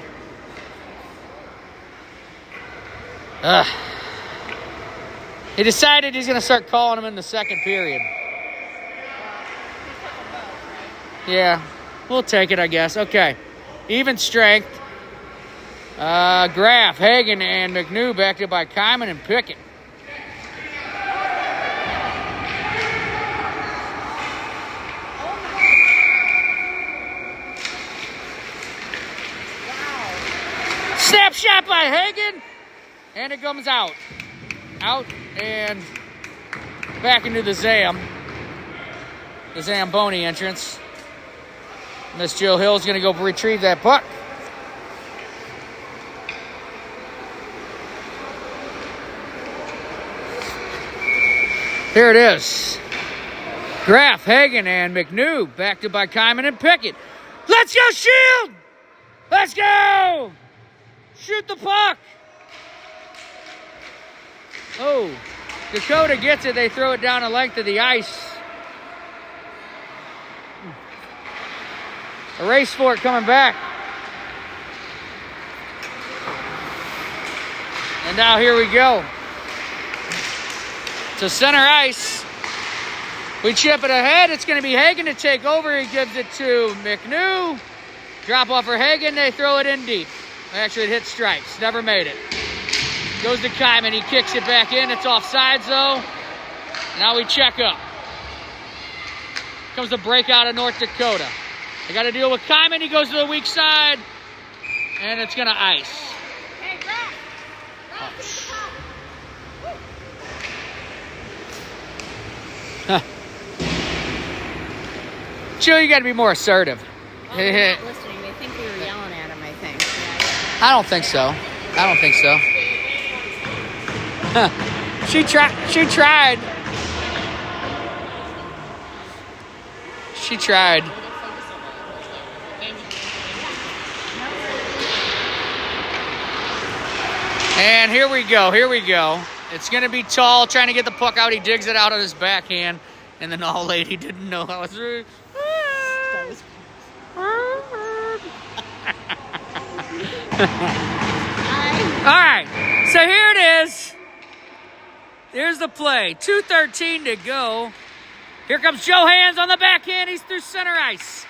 He decided he's going to start calling him in the second period. Yeah, we'll take it, I guess. Okay, even strength. Graff, Hagen, and McNew backed up by Kyman and Pickett. Snapshot by Hagen, and it comes out. Out and back into the Zamboni entrance. Miss Jill Hill's going to go retrieve that puck. Here it is. Graff, Hagen, and McNew backed up by Kyman and Pickett. Let's go, Shield! Let's go! Shoot the puck! Oh, Dakota gets it. They throw it down the length of the ice. A race for it coming back. And now here we go. To center ice. We chip it ahead. It's going to be Hagen to take over. He gives it to McNew. Drop off for Hagen. They throw it in deep. Actually, it hit stripes. Never made it. Goes to Kyman. He kicks it back in. It's offsides, though. Now we check up. Comes the break out of North Dakota. They got to deal with Kyman. He goes to the weak side. And it's going to ice. Hey, Graf! Graf, get the puck! Jill, you got to be more assertive. Oh, they're not listening. They think we were yelling at him, I think. Yeah. I don't think so. I don't think so. She tried. She tried. She tried. And here we go. Here we go. It's going to be Tall trying to get the puck out. He digs it out of his backhand. And the Null lady didn't know how it was. All right. So here it is. Here's the play. 2:13 to go. Here comes Joe Hands on the backhand. He's through center ice.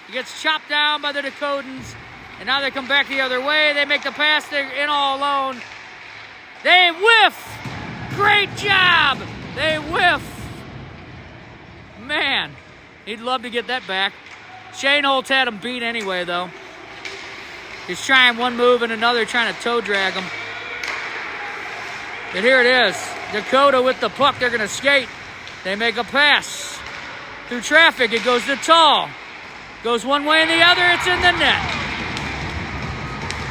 He gets chopped down by the Dakotans. And now they come back the other way. They make the pass. They're in all alone. They whiff. Great job. They whiff. Man, he'd love to get that back. Shane Holtz had him beat anyway, though. He's trying one move and another, trying to toe drag him. But here it is. Dakota with the puck. They're going to skate. They make a pass. Through traffic, it goes to Tall. Goes one way and the other. It's in the net.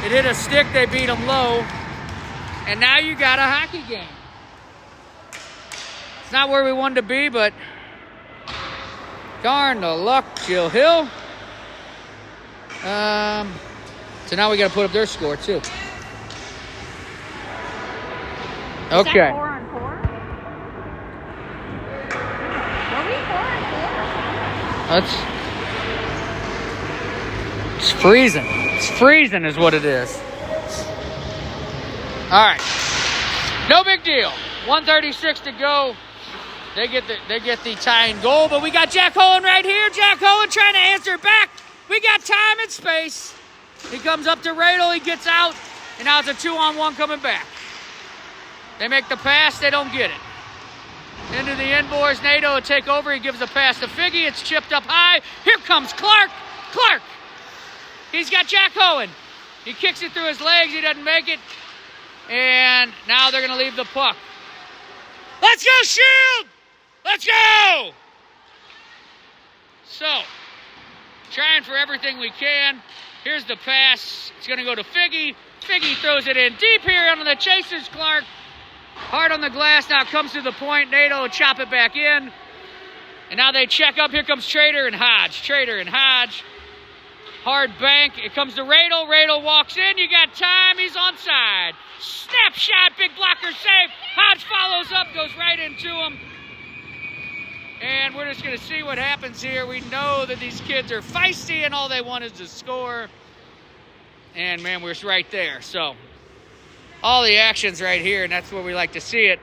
It hit a stick. They beat him low. And now you got a hockey game. It's not where we wanted to be, but darn the luck, Jill Hill. So now we got to put up their score, too. Okay. Is that 4-on-4? Were we 4-on-4? It's freezing. It's freezing is what it is. All right. No big deal. 1:36 to go. They get the tying goal, but we got Jack Hohen right here. Jack Hohen trying to answer back. We got time and space. He comes up to Radel. He gets out, and now it's a 2-on-1 coming back. They make the pass. They don't get it. Into the end, boys. Nato will take over. He gives the pass to Figgy. It's chipped up high. Here comes Clark. Clark. He's got Jack Hohen. He kicks it through his legs. He doesn't make it. And now they're going to leave the puck. Let's go, Shield! Let's go! So, trying for everything we can. Here's the pass. It's going to go to Figgy. Figgy throws it in deep here under the chasers. Clark. Hard on the glass. Now comes to the point. Nato will chop it back in. And now they check up. Here comes Trader and Hodge. Trader and Hodge. Hard bank. It comes to Radel. Radel walks in. You got time. He's onside. Snapshot. Big blocker save. Hodge follows up. Goes right into him. And we're just going to see what happens here. We know that these kids are feisty and all they want is to score. And, man, we're right there. So, all the action's right here, and that's where we like to see it.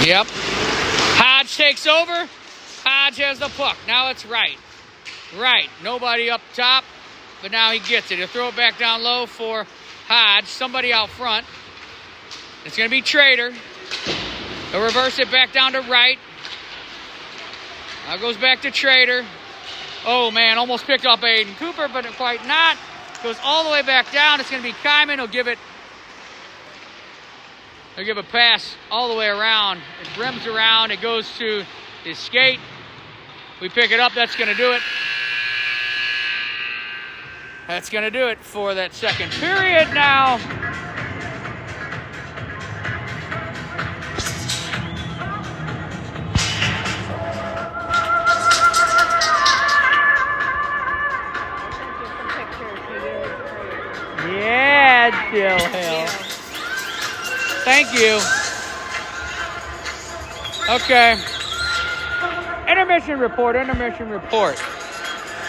Yep. Hodge takes over. Hodge has the puck. Now it's right. Right. Nobody up top, but now he gets it. He'll throw it back down low for Hodge. Somebody out front. It's going to be Trader. He'll reverse it back down to right. Now it goes back to Trader. Oh man, almost picked up Aiden Cooper, but quite not. Goes all the way back down. It's going to be Kyman. He'll give a pass all the way around. It brims around. It goes to his skate. We pick it up. That's going to do it. That's going to do it for that second period now. Yeah, Jill Hill. Thank you. Okay. Intermission report.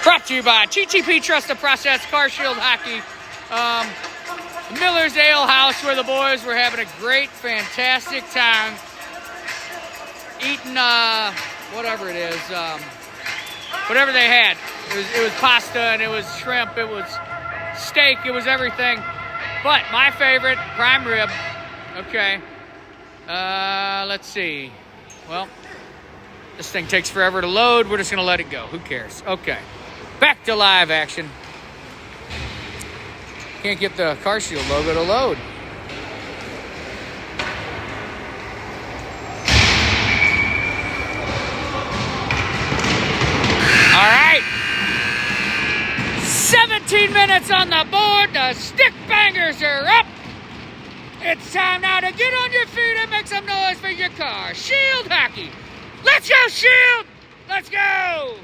Brought to you by TTP Trust the Process, CarShield Hockey, Miller's Ale House, where the boys were having a great, fantastic time eating whatever it is, whatever they had. It was pasta and it was shrimp, it was steak, it was everything. But my favorite, prime rib. Okay. Let's see. Well, this thing takes forever to load. We're just going to let it go. Who cares? Okay. Back to live action. Can't get the CarShield logo to load. All right. 17 minutes on the board. The stick bangers are up. It's time now to get on your feet and make some noise for your car. Shield Hockey. Let's go, Shield! Let's go!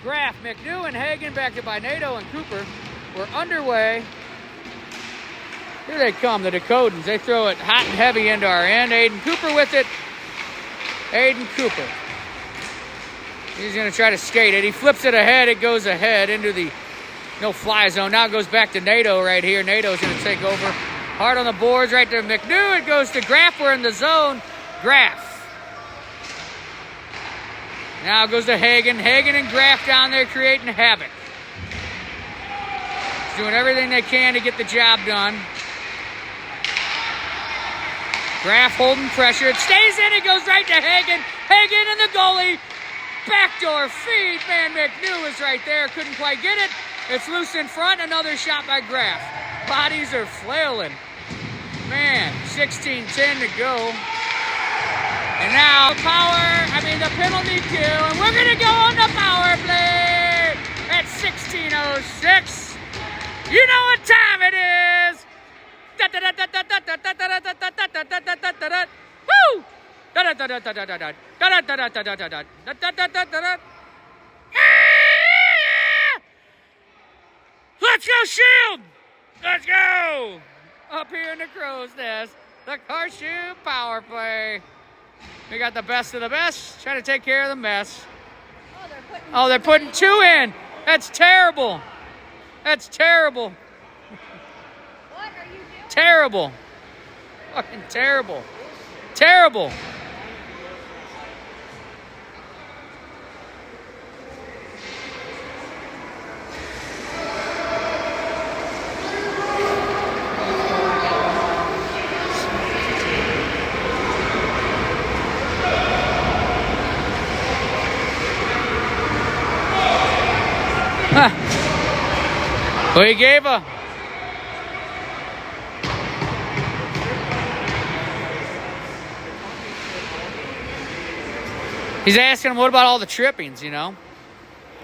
Graff, McNew, and Hagen, backed up by Nato and Cooper. We're underway. Here they come, the Dakotans. They throw it hot and heavy into our end. Aiden Cooper with it. Aiden Cooper. He's going to try to skate it. He flips it ahead. It goes ahead into the no-fly zone. Now it goes back to Nato right here. Nato's going to take over. Hard on the boards right there. McNew. It goes to Graff. We're in the zone. Graff. Now it goes to Hagen. Hagen and Graff down there creating havoc. He's doing everything they can to get the job done. Graff holding pressure. It stays in. It goes right to Hagen. Hagen and the goalie. Backdoor feed. Man, McNew is right there. Couldn't quite get it. It's loose in front. Another shot by Graff. Bodies are flailing. Man, 16-10 to go. And now the penalty kill. And we're going to go on the power play at 16:06. You know what time it is. Woo! Let's go, Shield! Let's go! Up here in the crow's nest, the CarShield power play. We got the best of the best, trying to take care of the mess. Oh, they're putting two in. That's terrible. That's terrible. What are you doing? Terrible. Fucking terrible. Terrible. Well, he gave a... He's asking him, what about all the trippings, you know?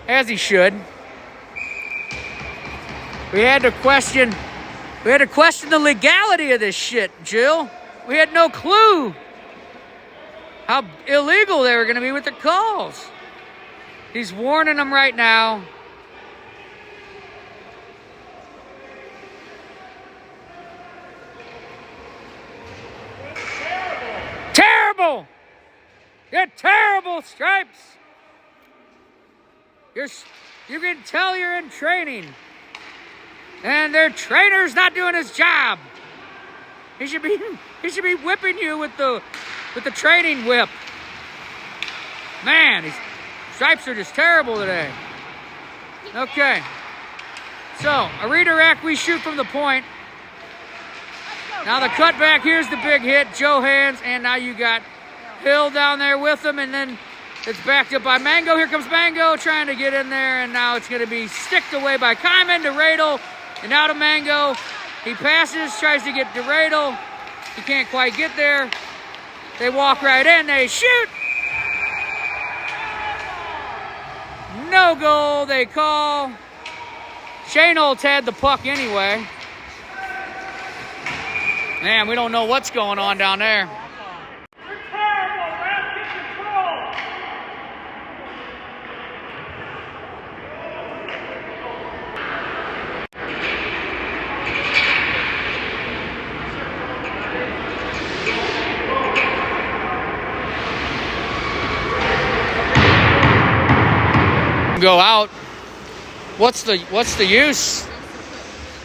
As he should. We had to question the legality of this shit, Jill. We had no clue how illegal they were going to be with the calls. He's warning them right now. Terrible! You're terrible, Stripes! You can tell you're in training. And their trainer's not doing his job. He should be whipping you with the training whip. Man, these Stripes are just terrible today. Okay. So, a redirect, we shoot from the point. Now the cutback, here's the big hit, Joe Hands, and now you got Hill down there with him, and then It's backed up by Mango. Here comes Mango trying to get in there, and now it's going to be sticked away by Kyman to Radel, and now to Mango. He passes, tries to get to Radel. He can't quite get there. They walk right in. They shoot. No goal, they call. Shane Olds had the puck anyway. Man, we don't know what's going on down there. Go out. What's the use?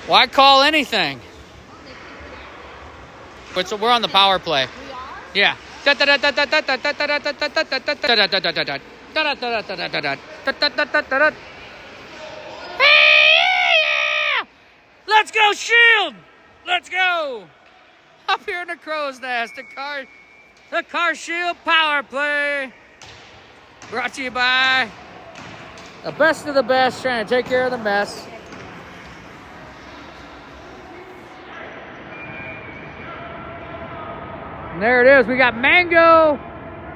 Why call anything? We're on the power play. Yeah. Let's go, Shield! Let's go! Up here in the crow's nest, the CarShield power play. Brought to you by the best of the best, trying to take care of the mess. And there it is. We got Mango,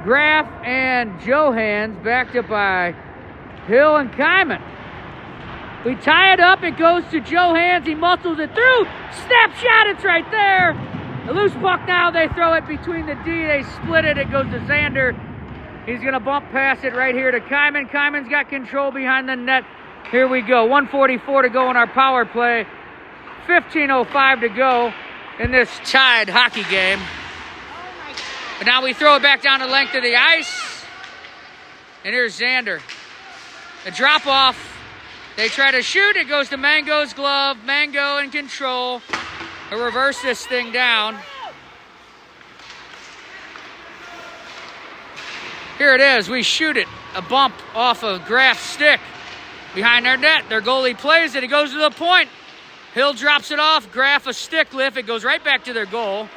Graff, and Johans backed up by Hill and Kyman. We tie it up. It goes to Johans. He muscles it through. Snapshot. It's right there. A loose puck now. They throw it between the D. They split it. It goes to Xander. He's going to bump past it right here to Kyman. Kyman's got control behind the net. Here we go. 1:44 to go in our power play. 15:05 to go in this tied hockey game. But now we throw it back down the length of the ice. And here's Xander. A drop off. They try to shoot. It goes to Mango's glove. Mango in control. He'll reverse this thing down. Here it is. We shoot it. A bump off of Graff's stick behind their net. Their goalie plays it. It goes to the point. Hill drops it off. Graff a stick lift. It goes right back to their goal.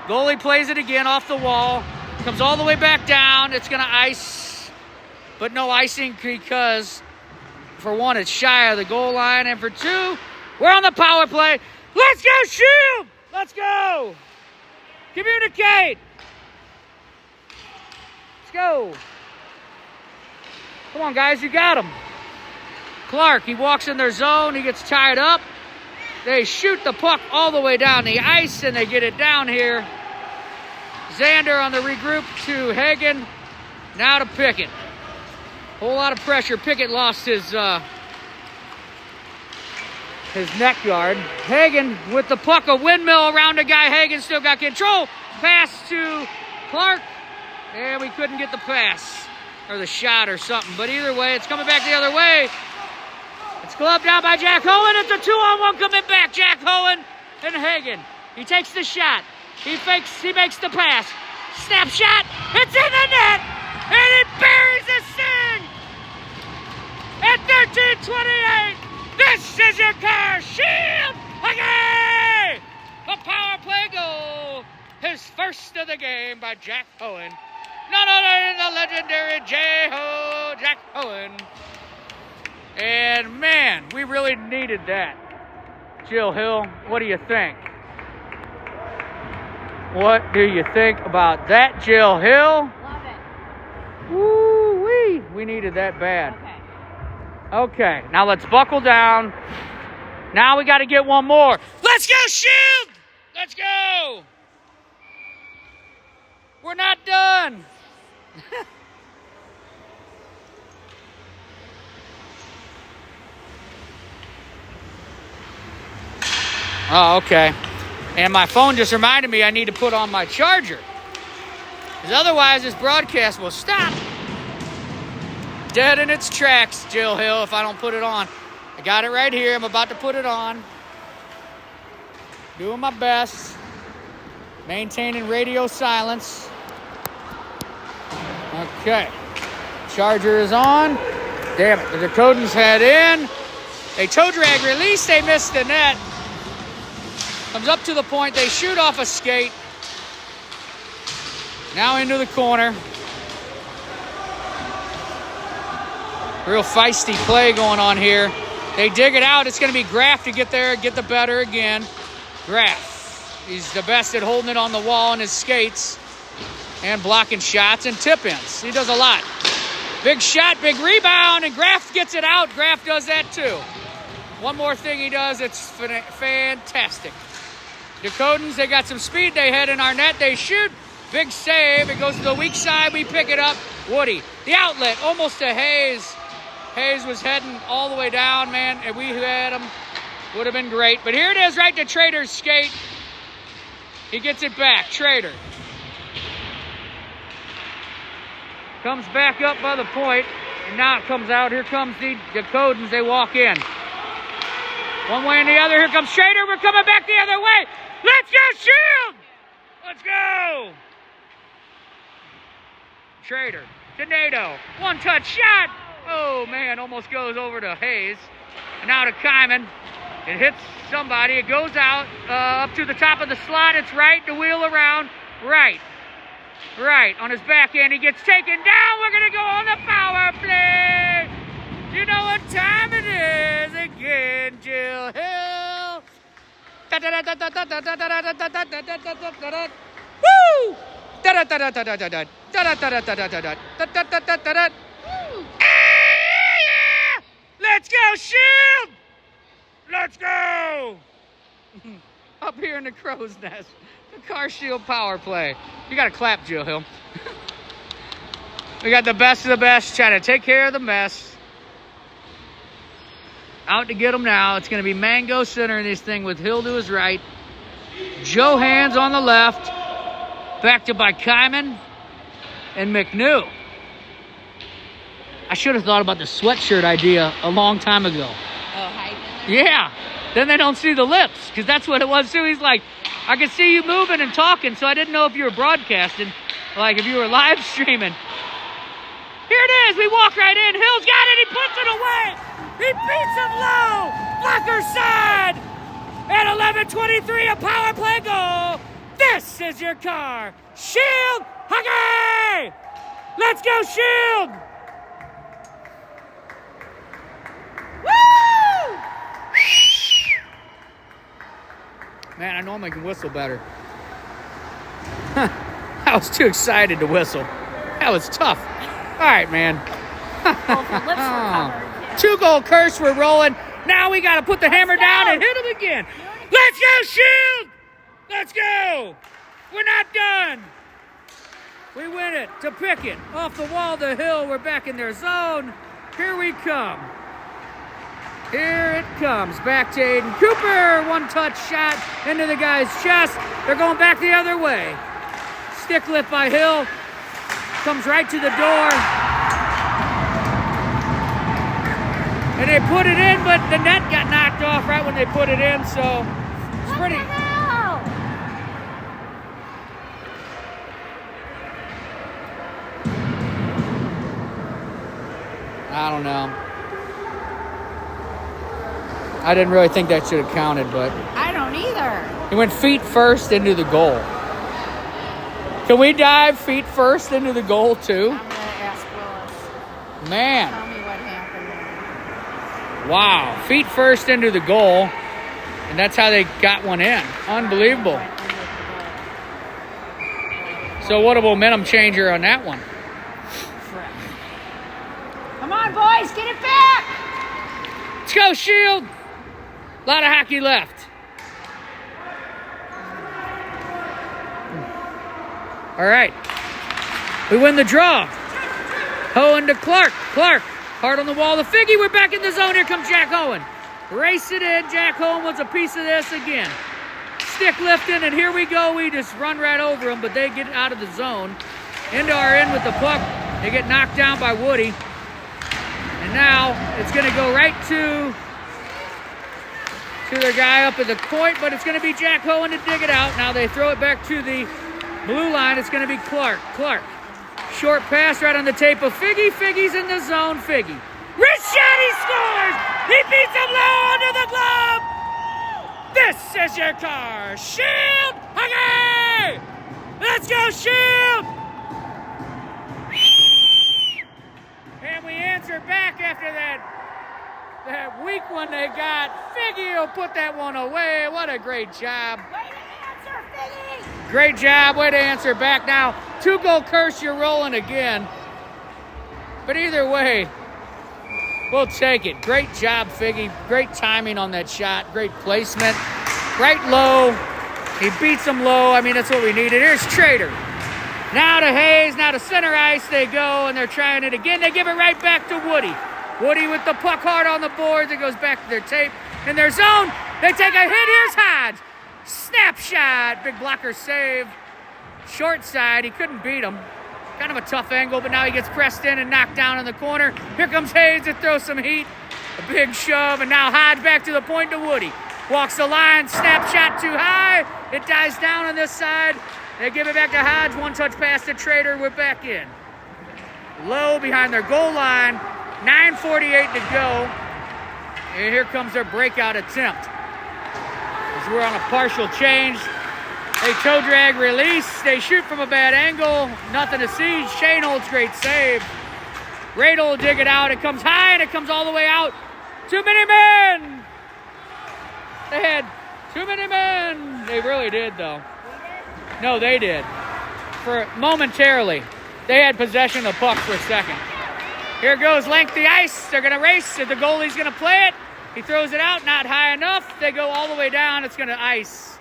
Goalie plays it again off the wall. Comes all the way back down. It's going to ice. But no icing because, for one, it's shy of the goal line. And for two, we're on the power play. Let's go, Shield! Let's go! Communicate! Let's go. Come on, guys. You got him. Clark, he walks in their zone. He gets tied up. They shoot the puck all the way down the ice, and they get it down here. Xander on the regroup to Hagen. Now to Pickett. Whole lot of pressure. Pickett lost his neck guard. Hagen with the puck, a windmill around the guy. Hagen still got control. Pass to Clark, and we couldn't get the pass or the shot or something. But either way, it's coming back the other way. It's gloved down by Jack Hohen. It's a 2-on-1 coming back. Jack Hohen and Hagen. He takes the shot. He makes the pass. Snapshot. It's in the net. And it buries this thing. At 13:28. This is your CarShield hockey. A power play goal. His first of the game by Jack Hohen. None other than the legendary Jack Hohen. And man, we really needed that. Jill Hill, what do you think? What do you think about that, Jill Hill? Love it. Woo-wee. We needed that bad. Okay, now let's buckle down. Now we got to get one more. Let's go, Shield! Let's go! We're not done. Oh, okay. And my phone just reminded me I need to put on my charger. Because otherwise this broadcast will stop. Dead in its tracks, Jill Hill, if I don't put it on. I got it right here. I'm about to put it on. Doing my best. Maintaining radio silence. Okay. Charger is on. Damn it. The Dakotans head in. A toe drag release. They missed the net. Comes up to the point. They shoot off a skate. Now into the corner. Real feisty play going on here. They dig it out. It's going to be Graff to get there, get the better again. Graff. He's the best at holding it on the wall in his skates and blocking shots and tip-ins. He does a lot. Big shot, big rebound, and Graff gets it out. Graff does that too. One more thing he does, it's fantastic. Dakotans, they got some speed. They head in our net. They shoot. Big save. It goes to the weak side. We pick it up. Woody. The outlet, almost to Hayes. Hayes was heading all the way down, man. If we had him, would have been great. But here it is, right to Trader's skate. He gets it back. Trader. Comes back up by the point. And now it comes out. Here comes the Dakotans. They walk in. One way and the other. Here comes Trader. We're coming back the other way. Let's go, Shield! Let's go! Trader. Donato. One-touch shot. Oh, man, almost goes over to Hayes. And now to Kyman. It hits somebody. It goes out up to the top of the slot. It's right. The wheel around. Right. Right. On his backhand. He gets taken down. We're going to go on the power play. You know what time it is again, Jill Hill. Woo! Let's go, Shield! Let's go! Up here in the crow's nest, the CarShield power play. You got to clap, Jill Hill. We got the best of the best trying to take care of the mess. Out to get them now. It's going to be Mango centering this thing with Hill to his right. Joe Hands on the left. Backed up by Kyman and McNew. I should have thought about the sweatshirt idea a long time ago. Oh, hiding in there? Yeah. Then they don't see the lips, because that's what it was too. He's like, I could see you moving and talking, so I didn't know if you were broadcasting, like if you were live streaming. Here it is. We walk right in. Hill's got it. He puts it away. He beats him low. Blocker side. At 11:23, a power play goal. This is your car. Shield hockey. Let's go, Shield. Woo! Man, I normally can whistle better. I was too excited to whistle. That was tough. All right, man. Lips were covered. 2-goal curse. We're rolling. Now we got to put the hammer down and hit him again. Let's go, Shield! Let's go! We're not done. We win it to Pickett. Off the wall to Hill. We're back in their zone. Here we come. Here it comes. Back to Aiden Cooper. One-touch shot into the guy's chest. They're going back the other way. Stick lift by Hill. Comes right to the door. And they put it in, but the net got knocked off right when they put it in, so it's pretty. What the hell? I don't know. I didn't really think that should have counted, but I don't either. he went feet first into the goal. Can we dive feet first into the goal too? I'm going to ask Willis. Man. Tell me what happened. Wow. Feet first into the goal. And that's how they got one in. Unbelievable. So what a momentum changer on that one. Come on, boys, get it back! Let's go, Shield. A lot of hockey left. All right. We win the draw. Hohen to Clark. Clark. Hard on the wall to Figgy. We're back in the zone. Here comes Jack Hohen. Race it in. Jack Hohen wants a piece of this again. Stick lifting, and here we go. We just run right over them, but they get out of the zone. Into our end with the puck. They get knocked down by Woody. And now it's going to go right to their guy up at the point, but it's going to be Jack Hohen to dig it out. Now they throw it back to the blue line. It's going to be Clark. Clark. Short pass right on the tape of Figgy. Figgy's in the zone. Figgy. Wrist shot. He scores. He beats him low under the glove. This is your car. Shield hockey. Let's go, Shield. And we answer. answer back after that weak one they got. Figgy will put that one away. What a great job. Way to answer, Figgy! Great job. Way to answer back. Now, 2-goal curse, you're rolling again. But either way, we'll take it. Great job, Figgy. Great timing on that shot. Great placement. Right low. He beats them low. I mean, that's what we needed. Here's Trader. Now to Hayes. Now to center ice they go, and they're trying it again. They give it right back to Woody. Woody with the puck hard on the boards. It goes back to their tape. In their zone, they take a hit. Here's Hodge. Snapshot. Big blocker save. Short side. He couldn't beat him. Kind of a tough angle, but now he gets pressed in and knocked down in the corner. Here comes Hayes to throw some heat. A big shove, and now Hodge back to the point to Woody. Walks the line, snapshot too high. It dies down on this side. They give it back to Hodge. One touch pass to Trader. We're back in. Low behind their goal line. 9:48 to go. And here comes their breakout attempt. As we're on a partial change. They toe drag release. They shoot from a bad angle. Nothing to see. Shane holds great save. Radel will dig it out. It comes high and it comes all the way out. Too many men. They had too many men. They really did, though. No, they did. For momentarily. They had possession of the puck for a second. Here goes lengthy ice. They're going to race. The goalie's going to play it. He throws it out. Not high enough. They go all the way down. It's going to ice.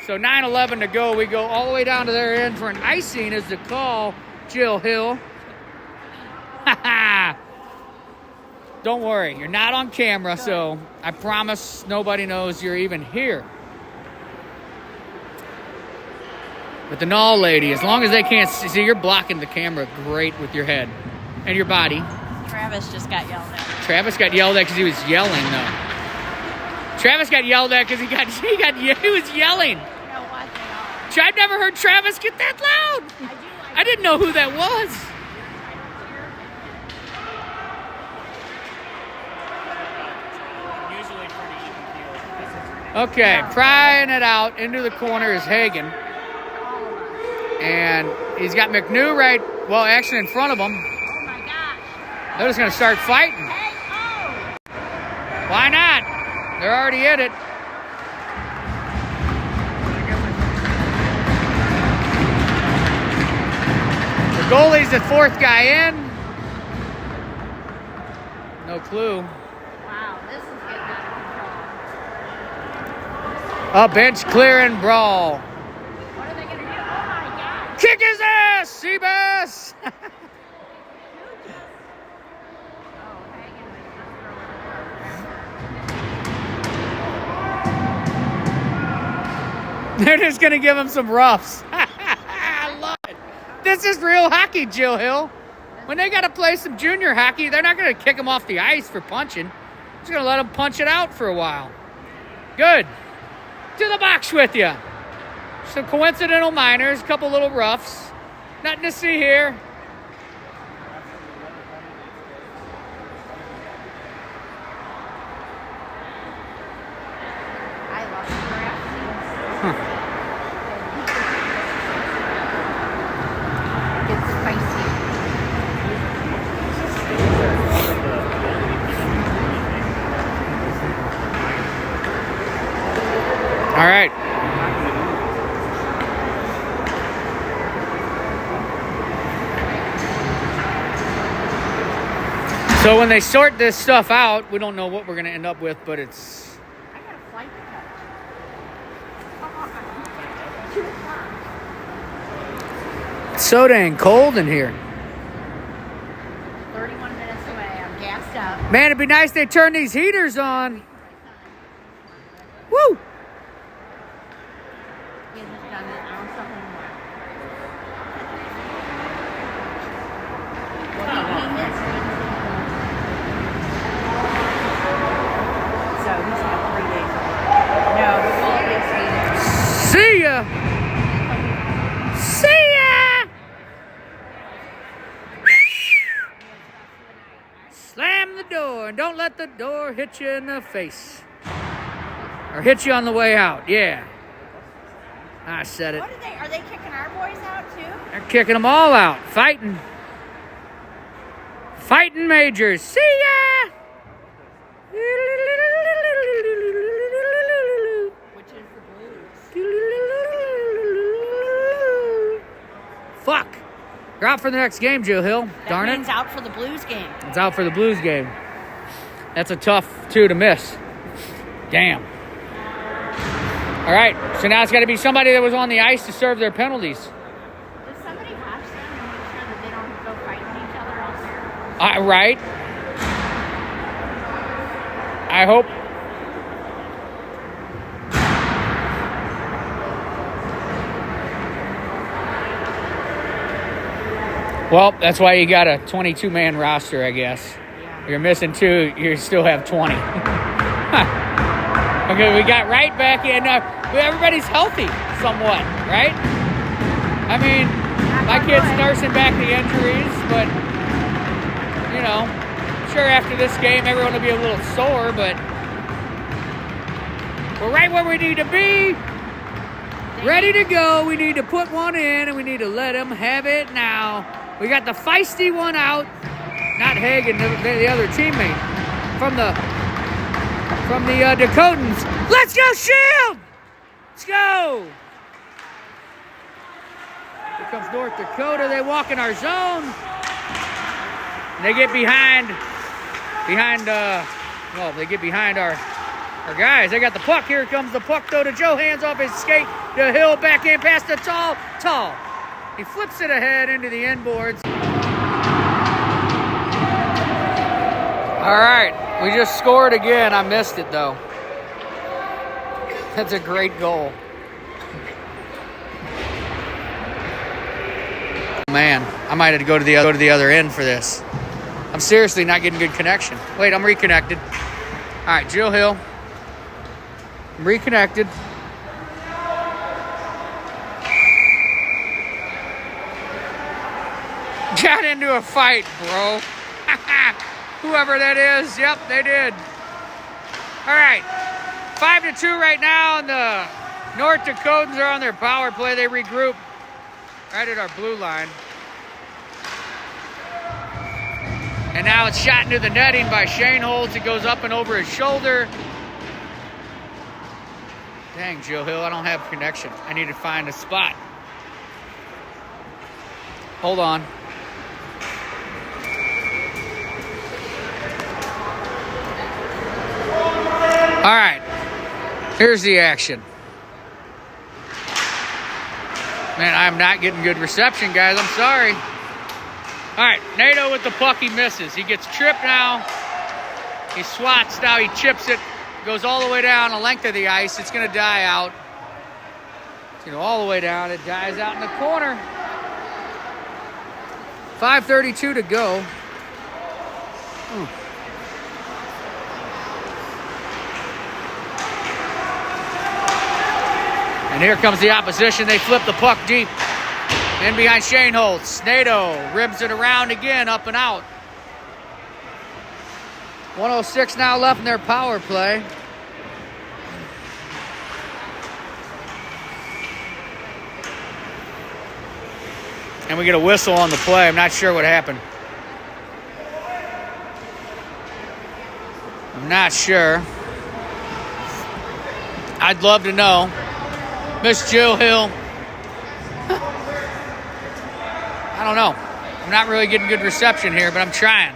So 9:11 to go. We go all the way down to their end for an icing is the call. Jill Hill. Ha ha. Don't worry, you're not on camera, so I promise nobody knows you're even here. But the Null lady, as long as they can't see, you're blocking the camera great with your head and your body. Travis just got yelled at. Travis got yelled at because he was yelling, though. Travis got yelled at because he was yelling. You know what? They are. I've never heard Travis get that loud. I didn't know who that was. Okay, prying it out into the corner is Hagen. And he's got McNew actually in front of him. Oh my gosh. They're just going to start fighting. Hey, oh! Why not? They're already in it. The goalie's the fourth guy in. No clue. Wow, this is getting out of control. A bench clearing brawl. What are they going to do? Oh my gosh. Kick his ass, Seabass! Oh, Hagen was just throwing it. They're just going to give him some roughs. I love it. This is real hockey, Jill Hill. When they got to play some junior hockey, they're not going to kick them off the ice for punching. Just going to let them punch it out for a while. Good. To the box with you. Some coincidental minors, a couple little roughs. Nothing to see here. I love the draft. Huh. It's spicy. All right. So when they sort this stuff out, we don't know what we're going to end up with, but it's... I got a flight to catch. It's so dang cold in here. 31 minutes away. I'm gassed up. Man, it'd be nice they turn these heaters on. Woo! He hasn't done an ounce of homework. So he's got 3 days off. No, the goal gets me there. See ya! See ya! Slam the door and don't let the door hit you in the face. Or hit you on the way out. Yeah. I said it. What are they kicking our boys out too? They're kicking them all out. Fighting. Fighting Majors. See ya! Which is the Blues. Fuck. You're out for the next game, Jill Hill. Darn it. That means out for the Blues game. It's out for the Blues game. That's a tough two to miss. Damn. All right, so now it's got to be somebody that was on the ice to serve their penalties. Does somebody watch them and make sure that they don't go fighting each other out there? Right. I hope. Well, that's why you got a 22-man roster, I guess. Yeah. You're missing 2, you still have 20. Okay, we got right back in. Everybody's healthy somewhat, right? I mean, my kid's nursing back the injuries, but, you know, sure after this game everyone will be a little sore, but we're right where we need to be. Ready to go. We need to put one in, and we need to let them have it now. We got the feisty one out. Not Hagen, the other teammate from the Dakotans. Let's go, Shield! Let's go! Here comes North Dakota. They walk in our zone. And they get behind our guys. They got the puck. Here comes the puck, though, to Joe. Hands off his skate. The Hill back in past the Tall. He flips it ahead into the inboards. All right, we just scored again. I missed it, though. That's a great goal. Man, I might have to go to the other end for this. I'm seriously not getting good connection. Wait, I'm reconnected. All right, Jill Hill. I'm reconnected. Got into a fight, bro. Whoever that is, yep, they did. All right, 5-2 right now, and the North Dakotans are on their power play. They regroup right at our blue line. And now it's shot into the netting by Shane Holtz. It goes up and over his shoulder. Dang, Joe Hill, I don't have connection. I need to find a spot. Hold on. All right, here's the action. Man, I'm not getting good reception, guys. I'm sorry. All right, Nato with the puck, he misses. He gets tripped now. He swats now, he chips it. Goes all the way down the length of the ice. It's going to die out. It's going to go all the way down. It dies out in the corner. 5:32 to go. And here comes the opposition. They flip the puck deep. In behind Shane Holtz. NATO ribs it around again, up and out. 1:06 now left in their power play. And we get a whistle on the play. I'm not sure what happened. I'm not sure. I'd love to know. Miss Jill Hill. I don't know. I'm not really getting good reception here, but I'm trying.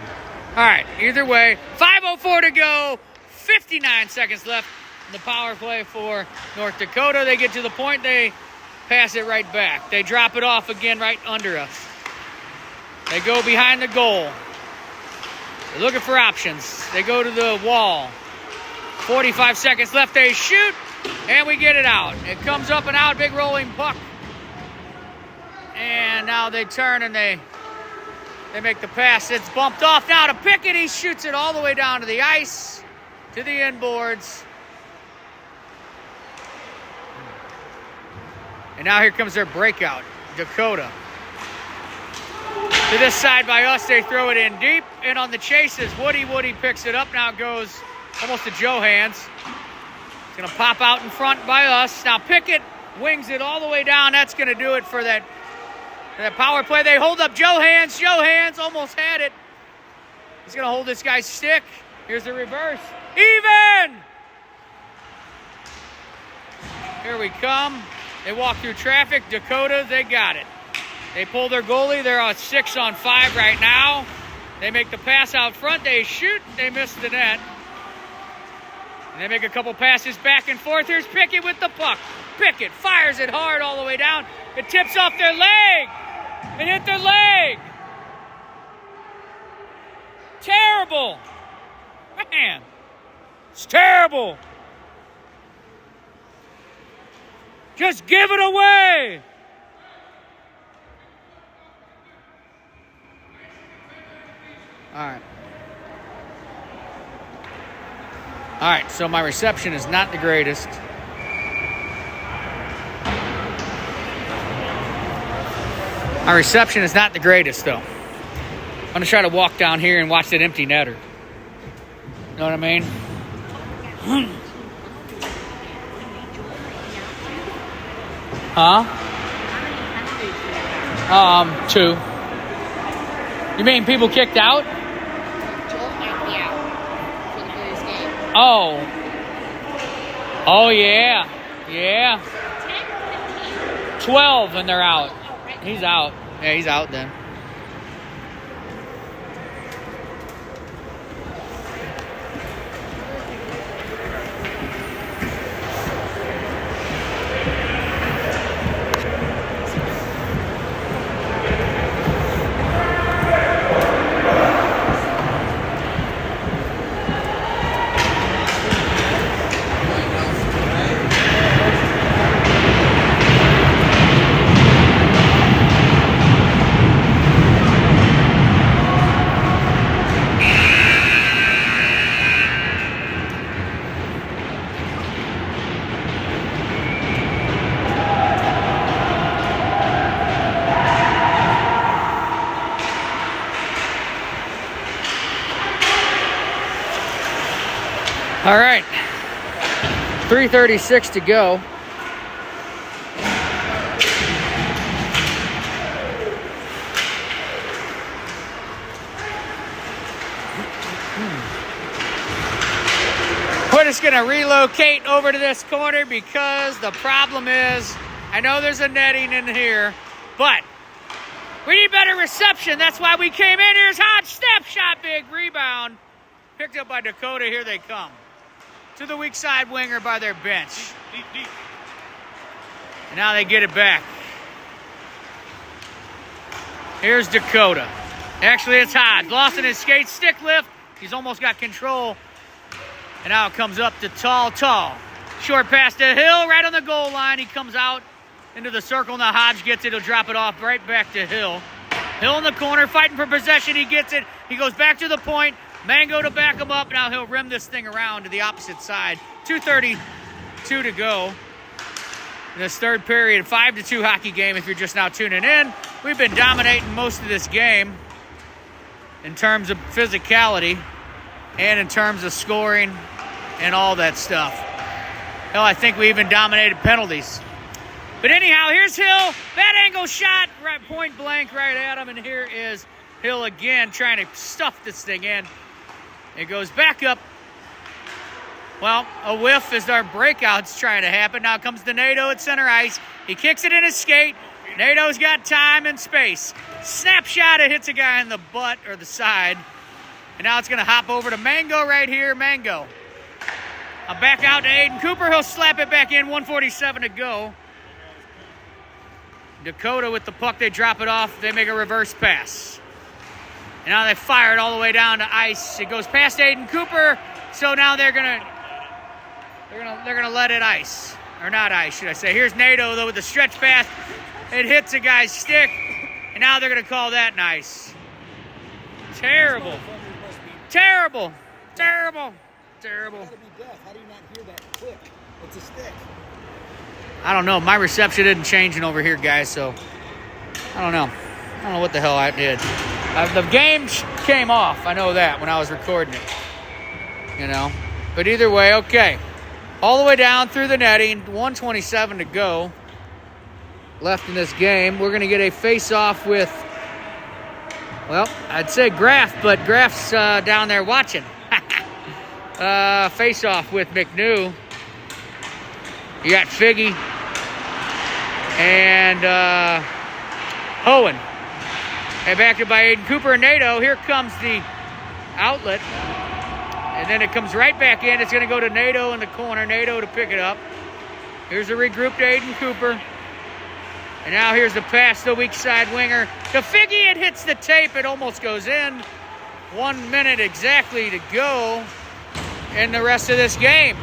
All right, either way, 5:04 to go, 59 seconds left in the power play for North Dakota. They get to the point, they pass it right back. They drop it off again right under us. They go behind the goal. They're looking for options. They go to the wall. 45 seconds left, they shoot, and we get it out. It comes up and out, big rolling puck. And now they turn and they make the pass. It's bumped off now to Pickett. He shoots it all the way down to the ice, to the inboards. And now here comes their breakout, Dakota. To this side by us, they throw it in deep. And on the chases, Woody picks it up. Now it goes almost to Joe hands. It's going to pop out in front by us. Now Pickett wings it all the way down. That's going to do it for that power play. They hold up Joe hands. Joe hands almost had it. He's going to hold this guy's stick. Here's the reverse. Even! Here we come. They walk through traffic. Dakota, they got it. They pull their goalie. They're on 6-on-5 right now. They make the pass out front. They shoot. They miss the net. And they make a couple passes back and forth. Here's Pickett with the puck. Pickett fires it hard all the way down. It tips off their leg. It hit their leg. Terrible. Man, it's terrible. Just give it away. All right. All right, so my reception is not the greatest. My reception is not the greatest, though. I'm going to try to walk down here and watch that empty netter. You know what I mean? Huh? 2. You mean people kicked out? Oh. Oh, yeah. Yeah. 12 and they're out. He's out. Yeah, he's out then. All right, 3:36 to go. We're just gonna relocate over to this corner because the problem is, I know there's a netting in here, but we need better reception. That's why we came in. Here's Hodge, snapshot, big rebound. Picked up by Dakota, here they come. To the weak side winger by their bench. Deep. And now they get it back. Here's Dakota. Actually, it's Hodge. Lost in his skate, stick lift. He's almost got control. And now it comes up to Tall. Short pass to Hill, right on the goal line. He comes out into the circle. Now Hodge gets it. He'll drop it off right back to Hill. Hill in the corner, fighting for possession. He gets it. He goes back to the point. Mango to back him up. Now he'll rim this thing around to the opposite side. 2:32 to go in this third period. 5-2 hockey game if you're just now tuning in. We've been dominating most of this game in terms of physicality and in terms of scoring and all that stuff. Hell, I think we even dominated penalties. But anyhow, here's Hill. Bad angle shot, right point blank right at him. And here is Hill again trying to stuff this thing in. It goes back up. Well, a whiff as our breakout's trying to happen. Now comes the NATO at center ice. He kicks it in his skate. NATO's got time and space. Snapshot, it hits a guy in the butt or the side. And now it's going to hop over to Mango right here. Mango. Back out to Aiden Cooper. He'll slap it back in. 1:47 to go. Dakota with the puck. They drop it off. They make a reverse pass. And now they fire it all the way down to ice. It goes past Aiden Cooper. So now they're gonna let it ice. Or not ice, should I say. Here's NATO though with the stretch pass. It hits a guy's stick. And now they're gonna call that nice. Terrible. Terrible. Terrible. Terrible. How do you not hear that click? It's a stick. I don't know. My reception isn't changing over here, guys, so I don't know. I don't know what the hell I did. The game came off. I know that when I was recording it. You know. But either way, okay. All the way down through the netting. 1:27 to go. Left in this game. We're going to get a face-off with Well, I'd say Graff, but Graff's down there watching. Face off with McNew. You got Figgy and Hohen. And backed up by Aiden Cooper and NATO. Here comes the outlet. And then it comes right back in. It's going to go to NATO in the corner. NATO to pick it up. Here's a regrouped Aiden Cooper. And now here's the pass to the weak side winger. To Figgy, it hits the tape. It almost goes in. 1 minute exactly to go in the rest of this game.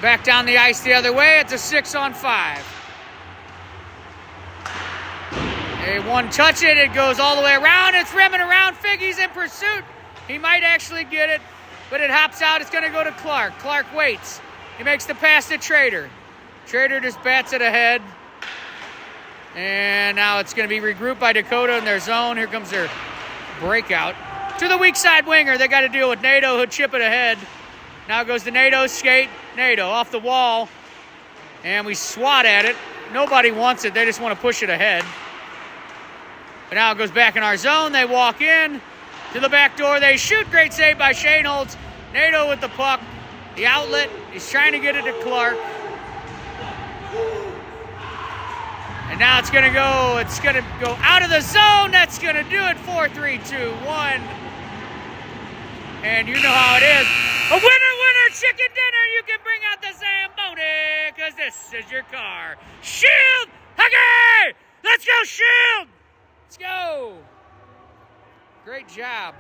Back down the ice the other way. It's a 6-on-5. They one touch it. It goes all the way around. It's rimming around. Figgy's in pursuit. He might actually get it, but it hops out. It's going to go to Clark. Clark waits. He makes the pass to Trader. Trader just bats it ahead. And now it's going to be regrouped by Dakota in their zone. Here comes their breakout. To the weak side winger. They got to deal with NATO, who'll chip it ahead. Now it goes to NATO's skate. NATO off the wall. And we swat at it. Nobody wants it. They just want to push it ahead. But now it goes back in our zone. They walk in to the back door. They shoot. Great save by Shane Holtz. NATO with the puck. The outlet. He's trying to get it to Clark. And now it's going to go out of the zone. That's going to do it. 4, 3, 2, 1. And you know how it is. A winner, chicken dinner. You can bring out the Zamboni because this is your car. Shield hockey! Let's go, Shield! Let's go. Great job.